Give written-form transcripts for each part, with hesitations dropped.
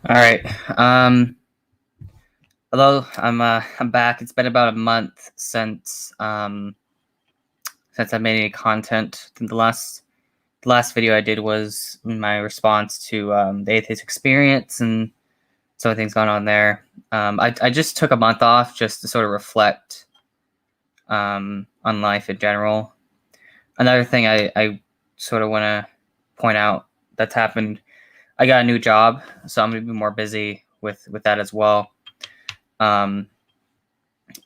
All right. Hello. I'm back. It's been about a month since I made any content. The last video I did was my response to the atheist experience and some things going on there. I just took a month off just to sort of reflect on life in general. Another thing I sort of want to point out that's happened. I got a new job, so I'm gonna be more busy with that as well. Um,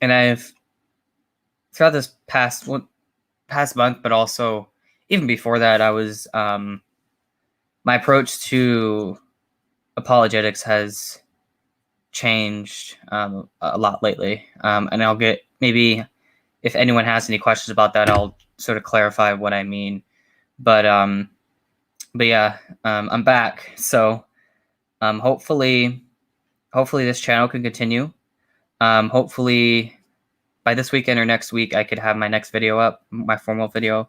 and I've throughout this past month, but also even before that, I was my approach to apologetics has changed a lot lately, and I'll get maybe if anyone has any questions about that, I'll sort of clarify what I mean. But yeah, I'm back, so hopefully this channel can continue. Hopefully by this weekend or next week, I could have my next video up, my formal video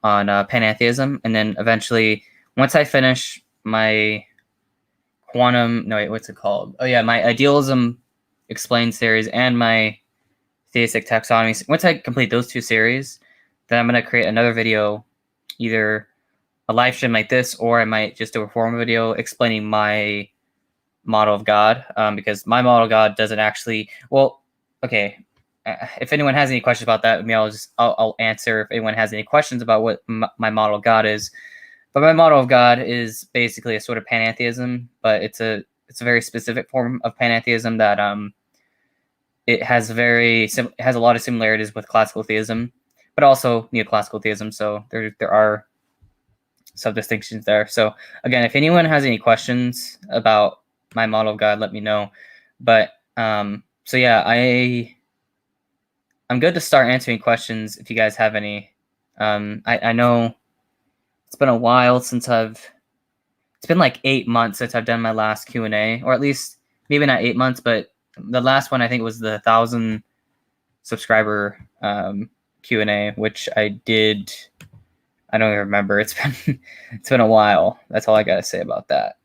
on pantheism, and then eventually, once I finish my what's it called? Oh yeah, my idealism explained series and my theistic taxonomy. Once I complete those two series, then I'm gonna create another video, either a live stream like this, or I might just do a formal video explaining my model of God, because my model of God doesn't actually. Well, okay. If anyone has any questions about that, I'll answer if anyone has any questions about what my model of God is. But my model of God is basically a sort of pantheism, but it's a very specific form of pantheism that it has it has a lot of similarities with classical theism, but also neoclassical theism. So there are some distinctions there. So again, if anyone has any questions about my model of God, let me know. But so yeah, I'm good to start answering questions if you guys have any. I know it's been a while since it's been like 8 months since I've done my last Q&A, or at least maybe not 8 months, but the last one I think was the 1,000 subscriber Q&A, which I did. I don't even remember. It's been a while. That's all I gotta say about that.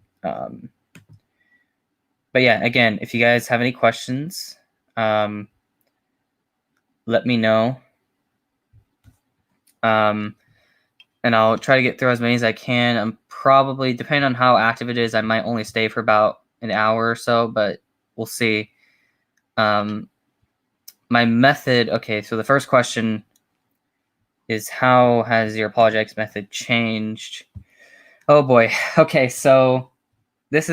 But yeah, again, if you guys have any questions, let me know. And I'll try to get through as many as I can. I'm probably, depending on how active it is, I might only stay for about an hour or so, but we'll see. My method, okay, so the first question is, how has your apologetics method changed? Oh boy. Okay, so this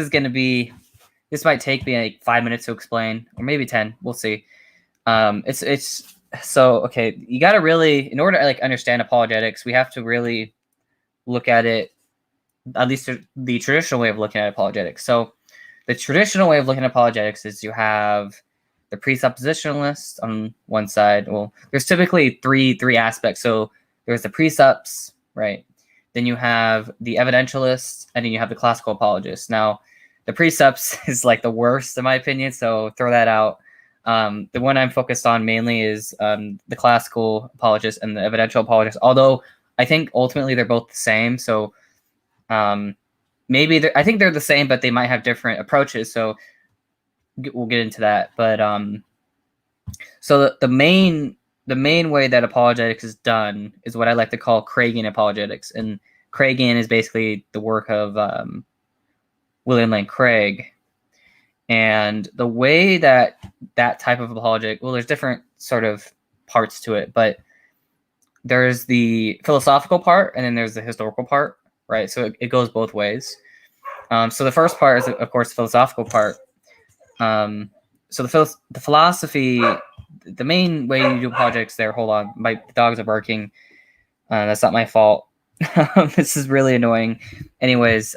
might take me like 5 minutes to explain, or maybe 10. We'll see. It's so okay. You got to really, in order to like understand apologetics, we have to really look at it, at least the traditional way of looking at apologetics. So the traditional way of looking at apologetics is you have the presuppositionalist on one side. Well, there's typically three aspects. So there's the presups, right? Then you have the evidentialist, and then you have the classical apologist. Now, the presups is like the worst in my opinion, so throw that out. The one I'm focused on mainly is the classical apologist and the evidential apologist, although I think ultimately they're both the same. So maybe I think they're the same, but they might have different approaches. So we'll get into that. But so the main way that apologetics is done is what I like to call Craigian apologetics, and Craigian is basically the work of William Lane Craig. And the way that type of apologetic, well, there's different sort of parts to it, but there's the philosophical part and then there's the historical part, right? So it goes both ways. So the first part is, of course, the philosophical part. So the philosophy, the main way you do apologetics there, hold on, my dogs are barking. That's not my fault. This is really annoying. Anyways,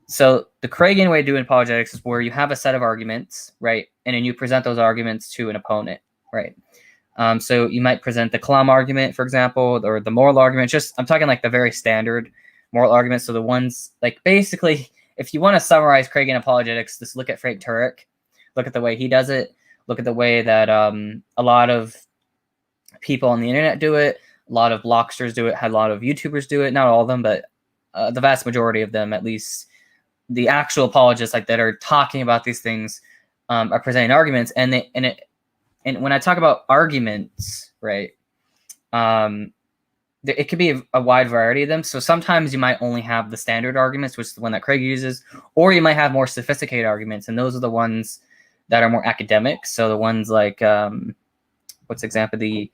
so the Craigian way of doing apologetics is where you have a set of arguments, right? And then you present those arguments to an opponent, right? So you might present the Kalam argument, for example, or the moral argument. I'm talking like the very standard moral arguments. So the ones, like, basically, if you want to summarize Craigian apologetics, just look at Frank Turek, look at the way he does it, look at the way that a lot of people on the internet do it, a lot of blocksters do it, a lot of YouTubers do it, not all of them, but the vast majority of them, at least, the actual apologists, like that are talking about these things, are presenting arguments, and when I talk about arguments, right, it could be a wide variety of them. So sometimes you might only have the standard arguments, which is the one that Craig uses, or you might have more sophisticated arguments, and those are the ones that are more academic. So the ones like, what's example, the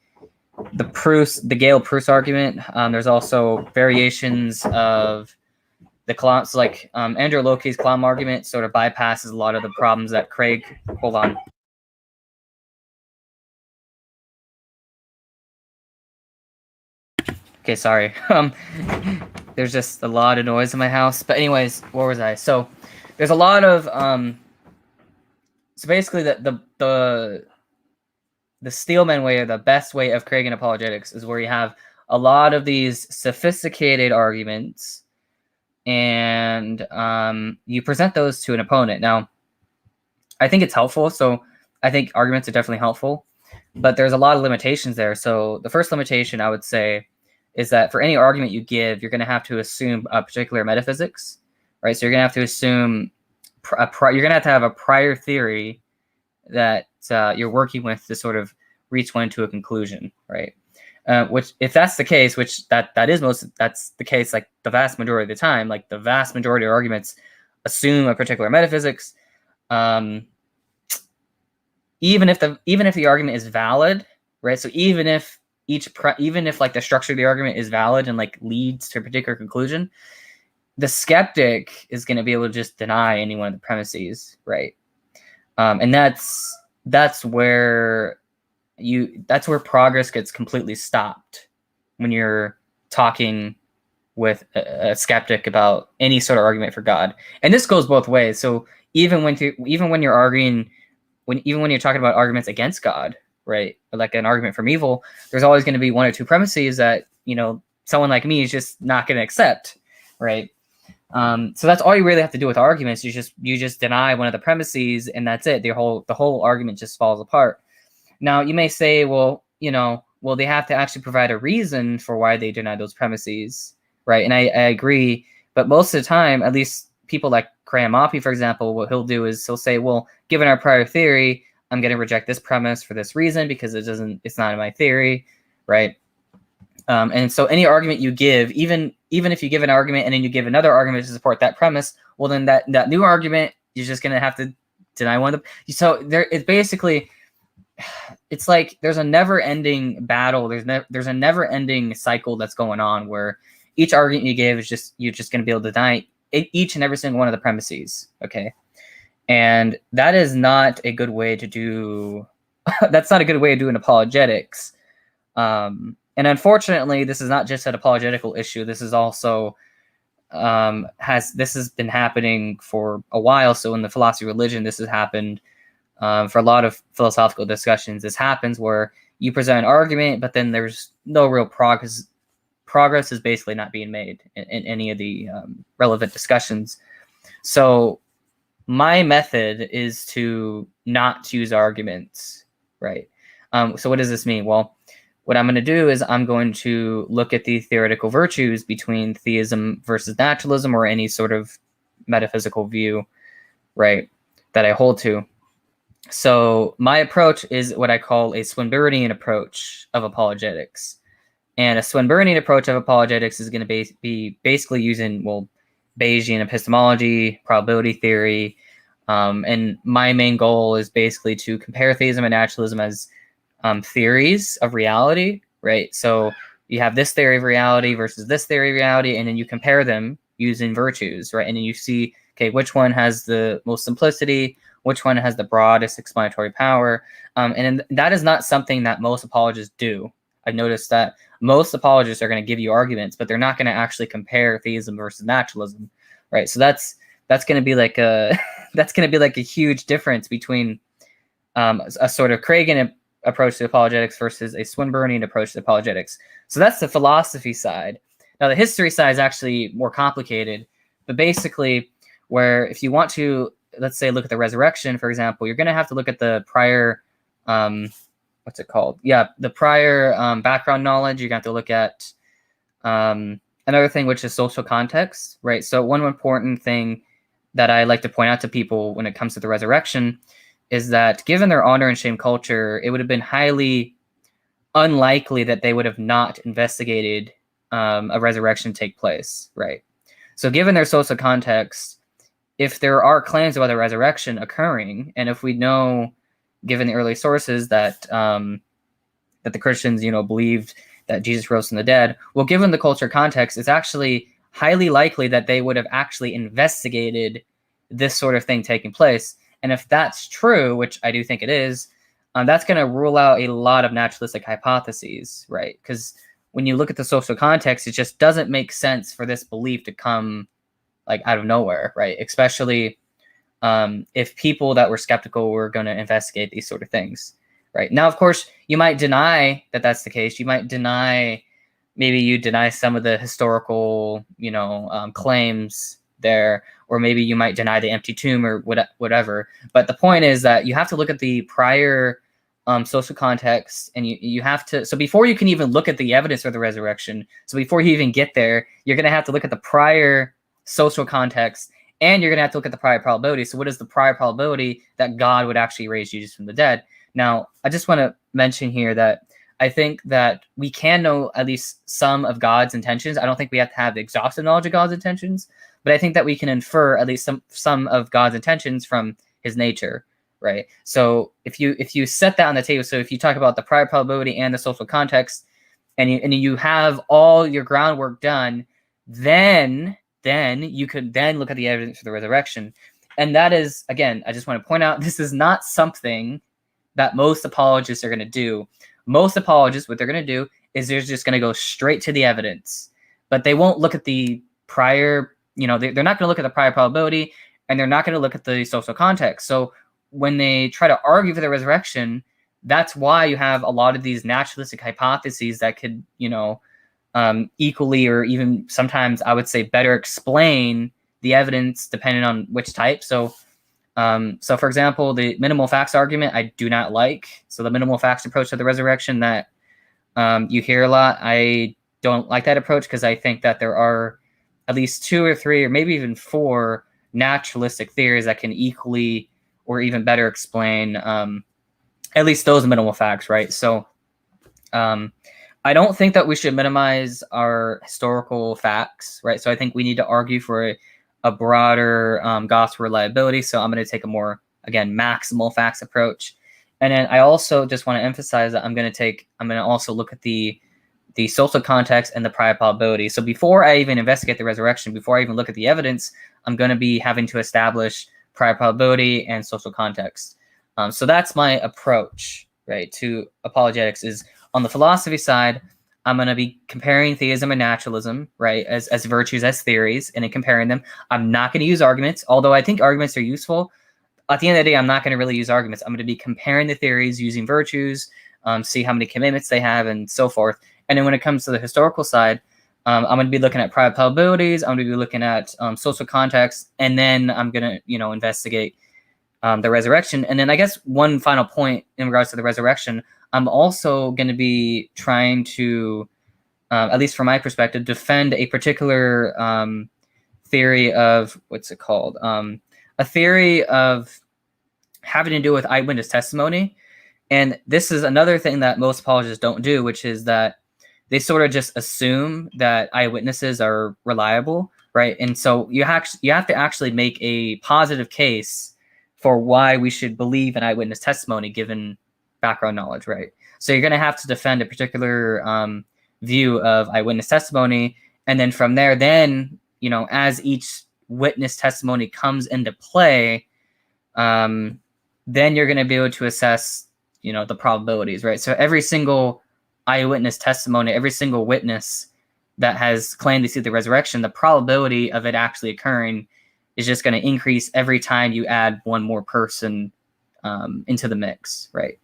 Gale-Proust argument. There's also variations of the Kalam. So like Andrew Loki's Kalam argument sort of bypasses a lot of the problems that Craig. Hold on. Okay, sorry. There's just a lot of noise in my house. But anyways, where was I? So there's a lot of so basically the Steelman way, or the best way of creating apologetics, is where you have a lot of these sophisticated arguments, and you present those to an opponent. Now, I think it's helpful. So I think arguments are definitely helpful, but there's a lot of limitations there. So the first limitation I would say is that for any argument you give, you're going to have to assume a particular metaphysics, right? So you're going to have to assume you're going to have a prior theory that you're working with to sort of reach one to a conclusion, right? Which, if that's the case, which that's the case, like the vast majority of the time, like the vast majority of arguments assume a particular metaphysics. Even if the argument is valid, right? So even if like the structure of the argument is valid and like leads to a particular conclusion, the skeptic is going to be able to just deny any one of the premises, right? And that's where progress gets completely stopped when you're talking with a skeptic about any sort of argument for God. And this goes both ways. So even when you're arguing, when you're talking about arguments against God, right, like an argument from evil, there's always going to be one or two premises that, you know, someone like me is just not going to accept, right? So that's all you really have to do with arguments. You just deny one of the premises, and that's it. The whole argument just falls apart. Now, you may say, well, they have to actually provide a reason for why they deny those premises, right? And I agree, but most of the time, at least people like Graham Oppie, for example, what he'll do is he'll say, well, given our prior theory, I'm going to reject this premise for this reason because it's not in my theory, right? And so any argument you give, even if you give an argument and then you give another argument to support that premise, well, then that new argument, you're just going to have to deny one of them. So it's basically, it's like there's a never-ending battle. There's a never-ending cycle that's going on where each argument you give is you're just going to be able to deny each and every single one of the premises. Okay. And that is not a good way to do. That's not a good way to do an apologetics. And unfortunately, this is not just an apologetical issue. This is also this has been happening for a while. So in the philosophy of religion, this has happened for a lot of philosophical discussions. This happens where you present an argument, but then there's no real progress. Progress is basically not being made in any of the relevant discussions. So my method is to not use arguments, right? So what does this mean? Well, what I'm going to do is I'm going to look at the theoretical virtues between theism versus naturalism, or any sort of metaphysical view, right, that I hold to. So my approach is what I call a Swinburnian approach of apologetics. And a Swinburnian approach of apologetics is going to be basically using, Bayesian epistemology, probability theory, and my main goal is basically to compare theism and naturalism as theories of reality, right? So you have this theory of reality versus this theory of reality, and then you compare them using virtues, right? And then you see, okay, which one has the most simplicity, which one has the broadest explanatory power, and that is not something that most apologists do. I've noticed that most apologists are going to give you arguments, but they're not going to actually compare theism versus naturalism, right? So that's going to be like a huge difference between a sort of Craigian approach to apologetics versus a Swinburnian approach to apologetics. So that's the philosophy side. Now the history side is actually more complicated, but basically, where if you want to, let's say, look at the resurrection, for example, you're going to have to look at the prior. What's it called? Yeah, the prior background knowledge. You're going to have to look at another thing, which is social context, right? So one important thing that I like to point out to people when it comes to the resurrection is that given their honor and shame culture, it would have been highly unlikely that they would have not investigated a resurrection take place, right? So given their social context, if there are claims about a resurrection occurring, and if we know, given the early sources, that that the Christians, believed that Jesus rose from the dead, well, given the culture context, it's actually highly likely that they would have actually investigated this sort of thing taking place. And if that's true, which I do think it is, that's going to rule out a lot of naturalistic hypotheses, right? Because when you look at the social context, it just doesn't make sense for this belief to come like out of nowhere, right? Especially if people that were skeptical were going to investigate these sort of things, right? Now, of course, you might deny that that's the case. You might deny, maybe you deny some of the historical, claims there, or maybe you might deny the empty tomb or whatever. But the point is that you have to look at the prior social context, and you have to, so before you can even look at the evidence for the resurrection, so before you even get there, you're going to have to look at the prior social context, and you're going to have to look at the prior probability. So what is the prior probability that God would actually raise Jesus from the dead? Now, I just want to mention here that I think that we can know at least some of God's intentions. I don't think we have to have the exhaustive knowledge of God's intentions, but I think that we can infer at least some of God's intentions from his nature, right? So if you set that on the table, so if you talk about the prior probability and the social context, and you have all your groundwork done, then you could then look at the evidence for the resurrection. And that is, again, I just want to point out, this is not something that most apologists are going to do. Most apologists, what they're going to do is they're just going to go straight to the evidence, but they won't look at the prior, they're not going to look at the prior probability, and they're not going to look at the social context. So when they try to argue for the resurrection, that's why you have a lot of these naturalistic hypotheses that could, equally, or even sometimes I would say better, explain the evidence depending on which type. So for example, the minimal facts argument, I do not like. So the minimal facts approach to the resurrection that you hear a lot, I don't like that approach, because I think that there are at least 2 or 3 or maybe even 4 naturalistic theories that can equally or even better explain at least those minimal facts, right? So I don't think that we should minimize our historical facts, right? So I think we need to argue for a broader gospel reliability. So I'm going to take a more, again, maximal facts approach. And then I also just want to emphasize that I'm going to also look at the social context and the prior probability. So before I even investigate the resurrection, before I even look at the evidence, I'm going to be having to establish prior probability and social context. So that's my approach, right, to apologetics. Is on the philosophy side, I'm going to be comparing theism and naturalism, right, as virtues, as theories, and then comparing them. I'm not going to use arguments, although I think arguments are useful. At the end of the day, I'm not going to really use arguments. I'm going to be comparing the theories using virtues, see how many commitments they have, and so forth. And then when it comes to the historical side, I'm going to be looking at prior probabilities. I'm going to be looking at social context, and then I'm going to, investigate the resurrection. And then I guess one final point in regards to the resurrection, I'm also going to be trying to, at least from my perspective, defend a particular theory of, what's it called? A theory of having to do with eyewitness testimony. And this is another thing that most apologists don't do, which is that they sort of just assume that eyewitnesses are reliable, right? And so you have to actually make a positive case for why we should believe in eyewitness testimony given background knowledge, right? So you're going to have to defend a particular view of eyewitness testimony, and then from there, as each witness testimony comes into play, then you're going to be able to assess, the probabilities, right? So every single eyewitness testimony, every single witness that has claimed to see the resurrection, the probability of it actually occurring is just going to increase every time you add one more person into the mix, right?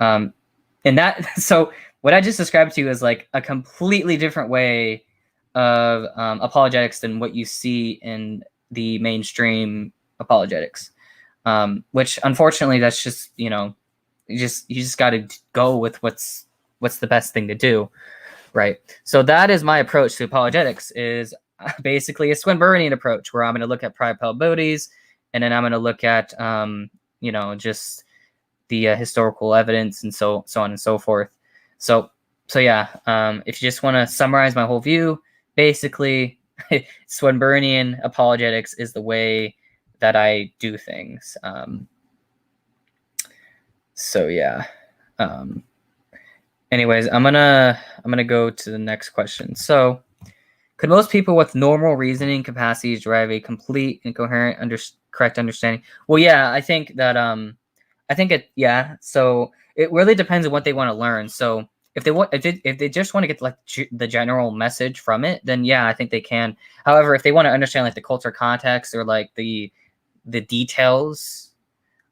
And that, so what I just described to you is like a completely different way of apologetics than what you see in the mainstream apologetics, which unfortunately that's just, you just got to go with what's the best thing to do, right? So that is my approach to apologetics. Is basically a Swinburnian approach, where I'm going to look at prior probabilities, and then I'm going to look at just the historical evidence, and so on and so forth. So yeah, if you just want to summarize my whole view, basically, Swinburnian apologetics is the way that I do things. So yeah. Anyways, I'm gonna go to the next question. So, could most people with normal reasoning capacities derive a complete and coherent correct understanding? Well, yeah, I think that yeah. So it really depends on what they want to learn. So if they just want to get like the general message from it, then yeah, I think they can. However, if they want to understand like the cultural context or like the details,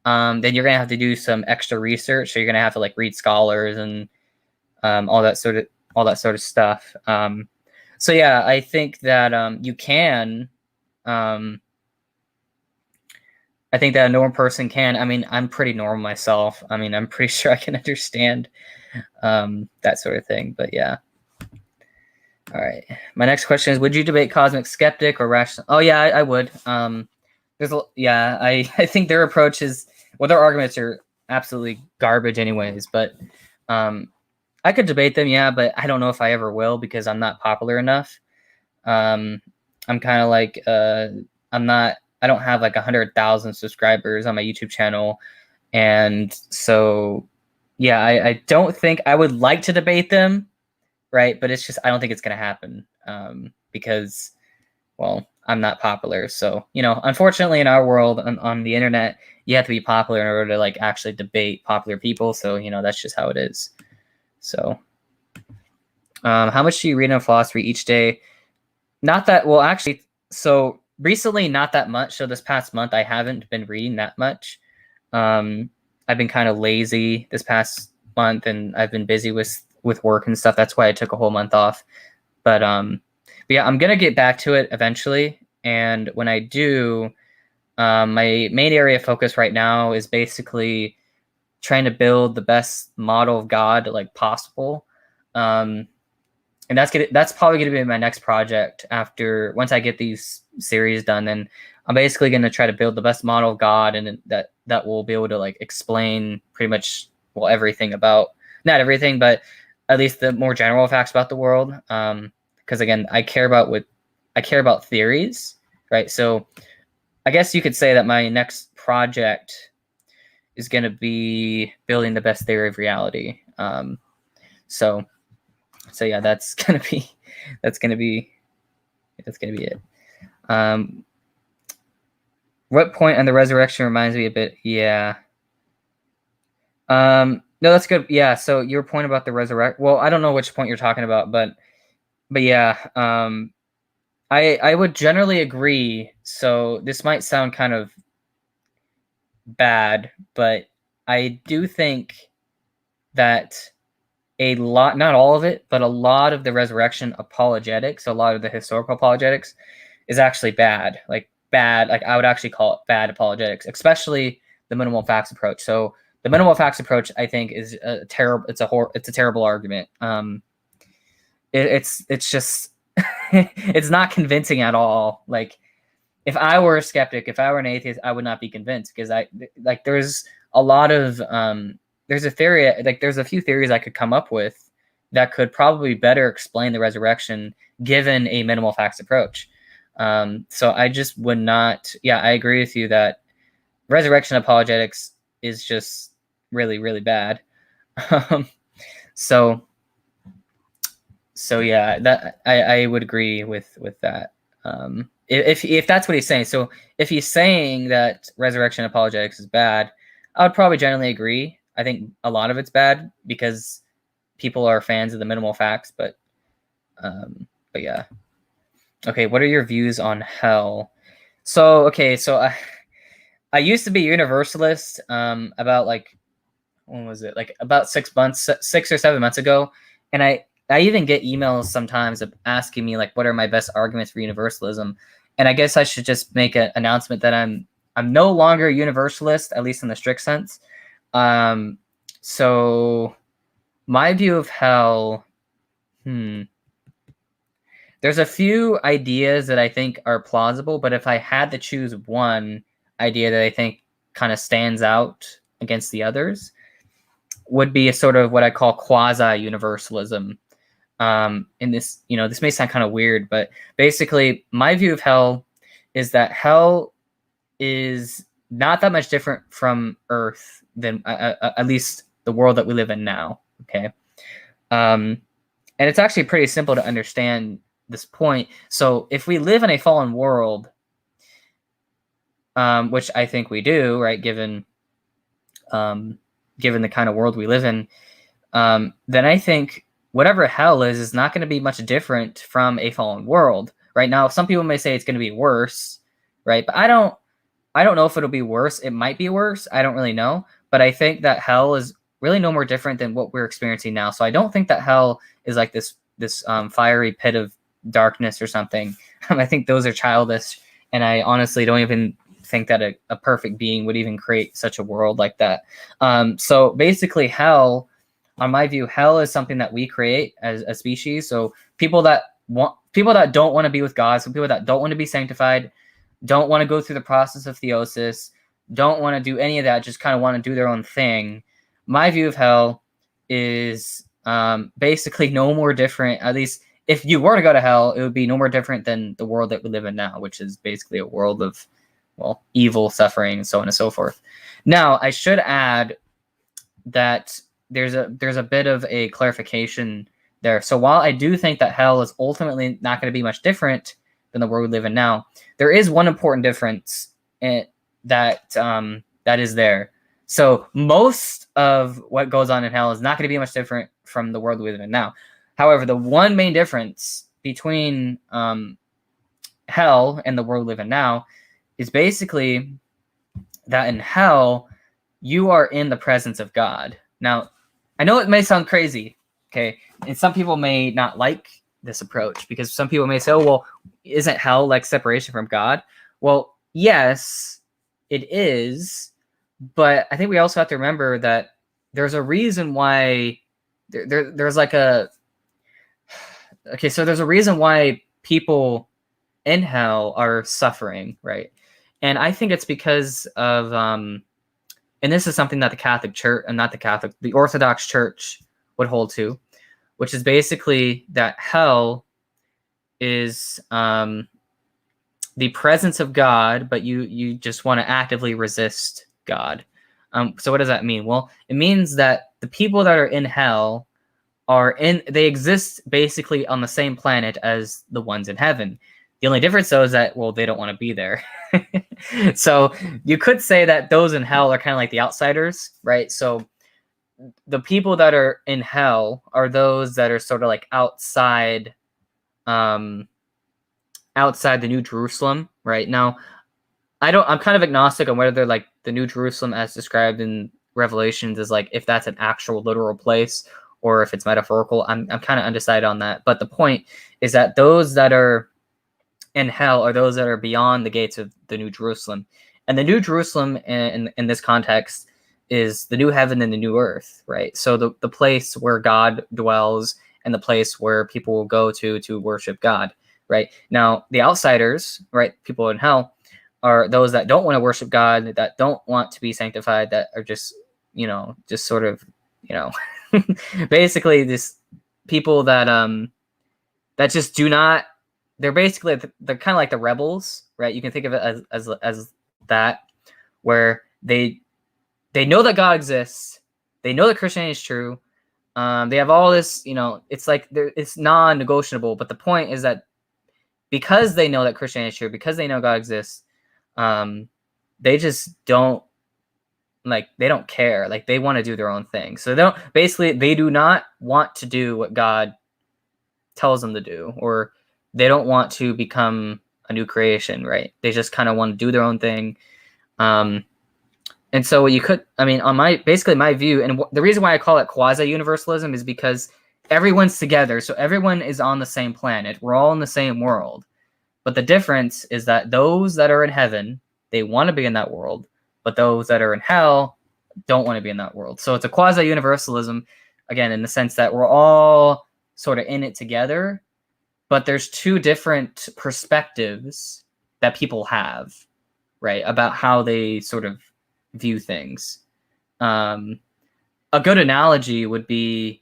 then you're gonna have to do some extra research. So you're gonna have to like read scholars and all that sort of stuff. So yeah, I think that you can. I think that a normal person can. I mean, I'm pretty normal myself. I mean, I'm pretty sure I can understand that sort of thing. But yeah. All right. My next question is: would you debate cosmic skeptic or rational? Oh yeah, I would. I think their approach is their arguments are absolutely garbage, anyways. But I could debate them, yeah, but I don't know if I ever will because I'm not popular enough. I'm kind of like I don't have like 100,000 subscribers on my YouTube channel, and so yeah, I don't think I would like to debate them, right? But it's just I don't think it's gonna happen because, well, I'm not popular. So unfortunately, in our world on the internet, you have to be popular in order to like actually debate popular people. So that's just how it is. So, how much do you read in philosophy each day? Not that well, actually. So recently, not that much. So this past month, I haven't been reading that much. I've been kind of lazy this past month, and I've been busy with work and stuff. That's why I took a whole month off. But yeah, I'm gonna get back to it eventually. And when I do, my main area of focus right now is basically trying to build the best model of God like possible. And that's probably going to be my next project once I get these series done. Then I'm basically going to try to build the best model of God, and that will be able to like explain pretty much everything about, not everything, but at least the more general facts about the world. Because again, I care about theories, right? So I guess you could say that my next project is going to be building the best theory of reality. So yeah, that's gonna be it. What point on the resurrection reminds me a bit? Yeah. No, that's good. Yeah. So your point about the resurrection. Well, I don't know which point you're talking about, but yeah. I would generally agree. So this might sound kind of bad, but I do think that not all of it, but a lot of the resurrection apologetics, a lot of the historical apologetics is actually bad. Like I would actually call it bad apologetics, especially the minimal facts approach. So the minimal facts approach, I think, is a terrible. It's a terrible argument. It's just it's not convincing at all. Like if I were a skeptic, if I were an atheist, I would not be convinced because there's a lot of there's a theory, like there's a few theories I could come up with that could probably better explain the resurrection given a minimal facts approach. So I just would not. Yeah, I agree with you that resurrection apologetics is just really, really bad. So yeah, that I would agree with that. If that's what he's saying. So if he's saying that resurrection apologetics is bad, I would probably generally agree. I think a lot of it's bad because people are fans of the minimal facts, but yeah. Okay, what are your views on hell? So I used to be universalist about like when was it? Like about 6 or 7 months ago, and I even get emails sometimes of asking me like what are my best arguments for universalism, and I guess I should just make an announcement that I'm no longer a universalist, at least in the strict sense. So my view of hell, there's a few ideas that I think are plausible, but if I had to choose one idea that I think kind of stands out against the others, would be a sort of what I call quasi-universalism. And this, this may sound kind of weird, but basically my view of hell is that hell is not that much different from Earth than at least the world that we live in now. Okay. And it's actually pretty simple to understand this point. So if we live in a fallen world, which I think we do, right, given the kind of world we live in, then I think whatever hell is not going to be much different from a fallen world. Right now, some people may say it's going to be worse, right? But I don't know if it'll be worse. It might be worse. I don't really know. But I think that hell is really no more different than what we're experiencing now. So I don't think that hell is like this fiery pit of darkness or something. I think those are childish, and I honestly don't even think that a perfect being would even create such a world like that. So basically, hell, on my view, hell is something that we create as a species. So people that don't want to be with God, so people that don't want to be sanctified, don't want to go through the process of theosis, don't want to do any of that, just kind of want to do their own thing. My view of hell is basically no more different, at least if you were to go to hell, it would be no more different than the world that we live in now, which is basically a world of, well, evil, suffering, and so on and so forth. Now, I should add that there's a bit of a clarification there. So while I do think that hell is ultimately not going to be much different than the world we live in now, there is one important difference that is there. So most of what goes on in hell is not going to be much different from the world we live in now. However, the one main difference between hell and the world we live in now is basically that in hell, you are in the presence of God. Now, I know it may sound crazy, okay? And some people may not like this approach because some people may say, oh, well, isn't hell like separation from God? Well, yes, it is. But I think we also have to remember that there's a reason why there's like a... Okay, so there's a reason why people in hell are suffering, right? And I think it's because of... and this is something that the Catholic Church, and not the Catholic, the Orthodox Church would hold to, which is basically that hell is the presence of God, but you just want to actively resist God. So what does that mean? Well, it means that the people that are in hell they exist basically on the same planet as the ones in heaven. The only difference, though, is that, well, they don't want to be there. So you could say that those in hell are kind of like the outsiders, right? So the people that are in hell are those that are sort of like outside the New Jerusalem, right? Now, I'm kind of agnostic on whether like the New Jerusalem as described in Revelations is like if that's an actual literal place or if it's metaphorical. I'm kind of undecided on that. But the point is that those that are in hell are those that are beyond the gates of the New Jerusalem. And the New Jerusalem in this context is the new heaven and the new earth, right? So the place where God dwells and the place where people will go to worship God, right? Now, the outsiders, right, people in hell, are those that don't want to worship God, that don't want to be sanctified, that are just, just sort of, basically this people that that just do not... They're basically, they're kind of like the rebels, right? You can think of it as that, where they know that God exists, they know that Christianity is true, they have all this, it's like it's non-negotiable. But the point is that because they know that Christianity is true, because they know God exists, they just don't they don't care. Like, they want to do their own thing. So they do not want to do what God tells them to do, or they don't want to become a new creation, right? They just kind of want to do their own thing. And so you could, on my view, and the reason why I call it quasi-universalism is because everyone's together. So everyone is on the same planet. We're all in the same world. But the difference is that those that are in heaven, they want to be in that world. But those that are in hell don't want to be in that world. So it's a quasi-universalism, again, in the sense that we're all sort of in it together. but there's two different perspectives that people have, right, about how they sort of view things. A good analogy would be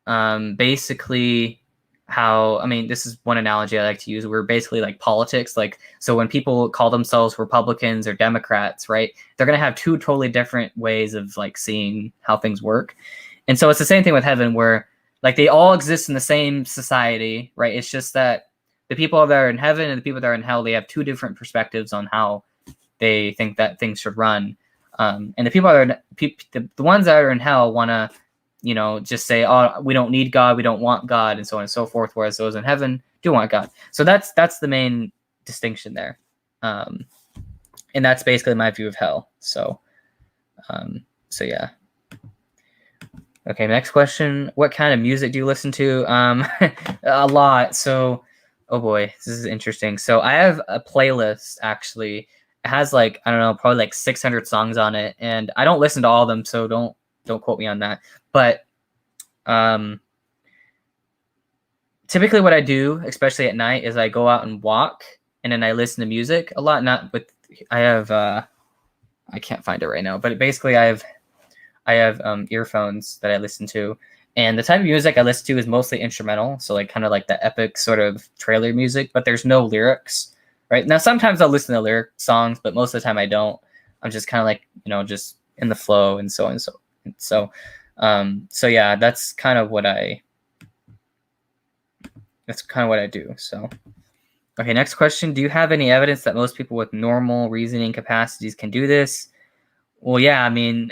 basically how, I mean, this is one analogy I like to use. We're basically like politics. Like, so when people call themselves Republicans or Democrats, right, they're going to have two totally different ways of like seeing how things work. And so it's the same thing with heaven, where like they all exist in the same society, right? It's just that the people that are in heaven and the people that are in hell, they have two different perspectives on how they think that things should run. And the people that are the ones that are in hell want to, just say, oh, we don't need God, we don't want God, and so on and so forth. Whereas those in heaven do want God. So that's the main distinction there, and that's basically my view of hell. So yeah. Okay, next question. What kind of music do you listen to? A lot. So, oh boy, this is interesting. So I have a playlist, actually. It has like, I don't know, probably like 600 songs on it. And I don't listen to all of them, so don't quote me on that. But typically what I do, especially at night, is I go out and walk, and then I listen to music a lot. I have, I can't find it right now, but basically I have earphones that I listen to, and the type of music I listen to is mostly instrumental. So like kind of like the epic sort of trailer music, but there's no lyrics, right? Now, sometimes I'll listen to lyric songs, but most of the time I don't. I'm just kind of like, just in the flow and so on. So yeah, that's kind of what I do. So, okay, next question. Do you have any evidence that most people with normal reasoning capacities can do this? Well, yeah, I mean,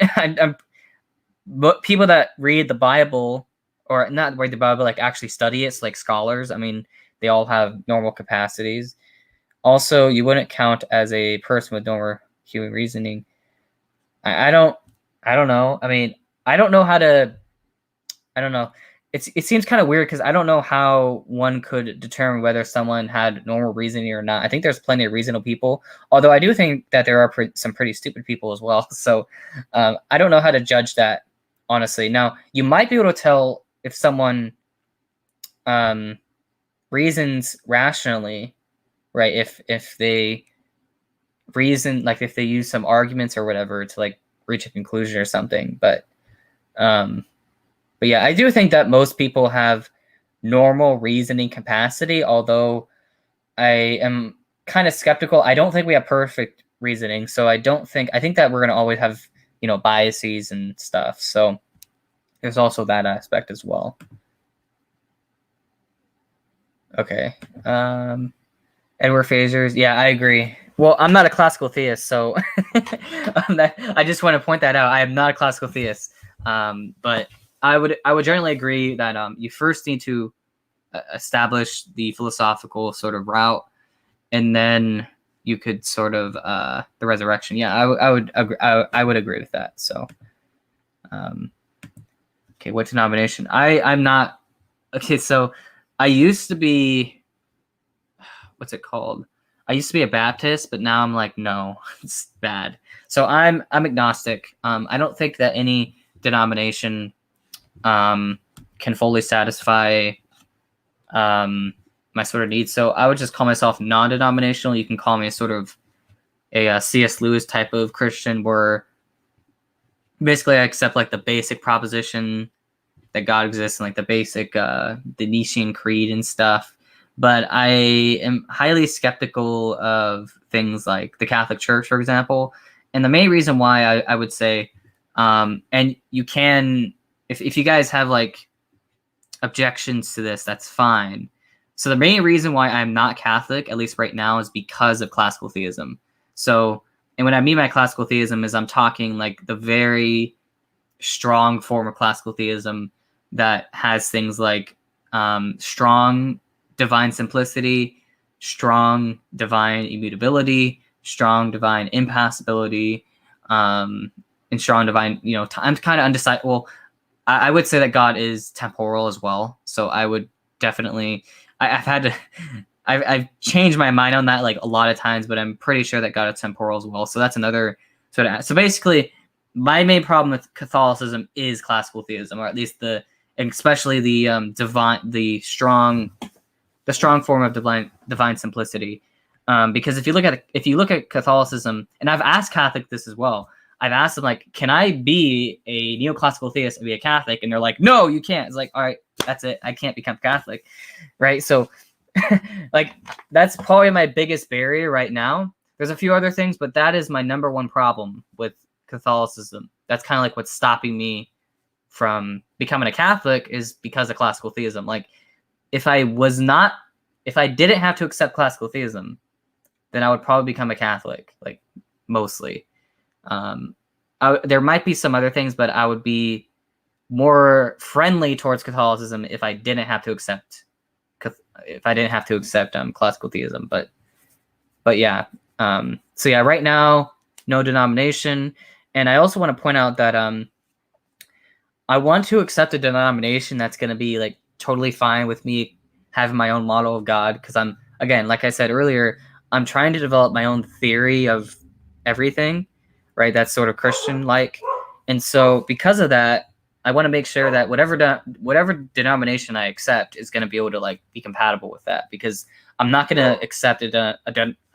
but people that read the Bible, or not read the Bible, like actually study it, so like scholars, I mean, they all have normal capacities. Also, you wouldn't count as a person with normal human reasoning. I don't know. I mean, I don't know. It seems kind of weird because I don't know how one could determine whether someone had normal reasoning or not. I think there's plenty of reasonable people, although I do think that there are some pretty stupid people as well. So I don't know how to judge that, honestly. Now, you might be able to tell if someone reasons rationally, right? If they reason, like if they use some arguments or whatever to like reach a conclusion or something. But yeah, I do think that most people have normal reasoning capacity, although I am kind of skeptical. I don't think we have perfect reasoning, so I think that we're going to always have, biases and stuff. So there's also that aspect as well. Okay. Edward Phasers. Yeah, I agree. Well, I'm not a classical theist, so I just want to point that out. I am not a classical theist. But I would generally agree that you first need to establish the philosophical sort of route, and then you could sort of the resurrection. Yeah, I would agree with that. So, okay, what denomination? I'm not. Okay, so I used to be. What's it called? I used to be a Baptist, but now I'm like, no, it's bad. So I'm agnostic. I don't think that any denomination can fully satisfy my sort of needs. So I would just call myself non-denominational. You can call me a sort of a C.S. Lewis type of Christian, where basically I accept like the basic proposition that God exists and like the basic the Nicene Creed and stuff. But I am highly skeptical of things like the Catholic Church, for example. And the main reason why I would say, and you can, if you guys have like objections to this, that's fine. So the main reason why I'm not Catholic, at least right now, is because of classical theism. So, and what I mean by classical theism is I'm talking like the very strong form of classical theism that has things like strong divine simplicity, strong divine immutability, strong divine impassibility, and strong divine, I'm kind of undecided. Well, I would say that God is temporal as well. So I would definitely, I've changed my mind on that like a lot of times, but I'm pretty sure that God is temporal as well. So that's another sort of, so basically my main problem with Catholicism is classical theism, or at least especially the strong the strong form of divine simplicity. Because if you look at Catholicism, and I've asked Catholic this as well. I've asked them, like, can I be a neoclassical theist and be a Catholic? And they're like, no, you can't. It's like, all right, that's it. I can't become Catholic, right? So, like, that's probably my biggest barrier right now. There's a few other things, but that is my number one problem with Catholicism. That's kind of like what's stopping me from becoming a Catholic, is because of classical theism. Like, if I didn't have to accept classical theism, then I would probably become a Catholic, like, mostly. There might be some other things, but I would be more friendly towards Catholicism if I didn't have to accept classical theism. But yeah. So yeah, right now, no denomination. And I also want to point out that I want to accept a denomination that's going to be like totally fine with me having my own model of God, because I'm, again, like I said earlier, I'm trying to develop my own theory of everything, right? That's sort of Christian-like. And so because of that, I want to make sure that whatever denomination I accept is going to be able to like be compatible with that, because I'm not going to accept a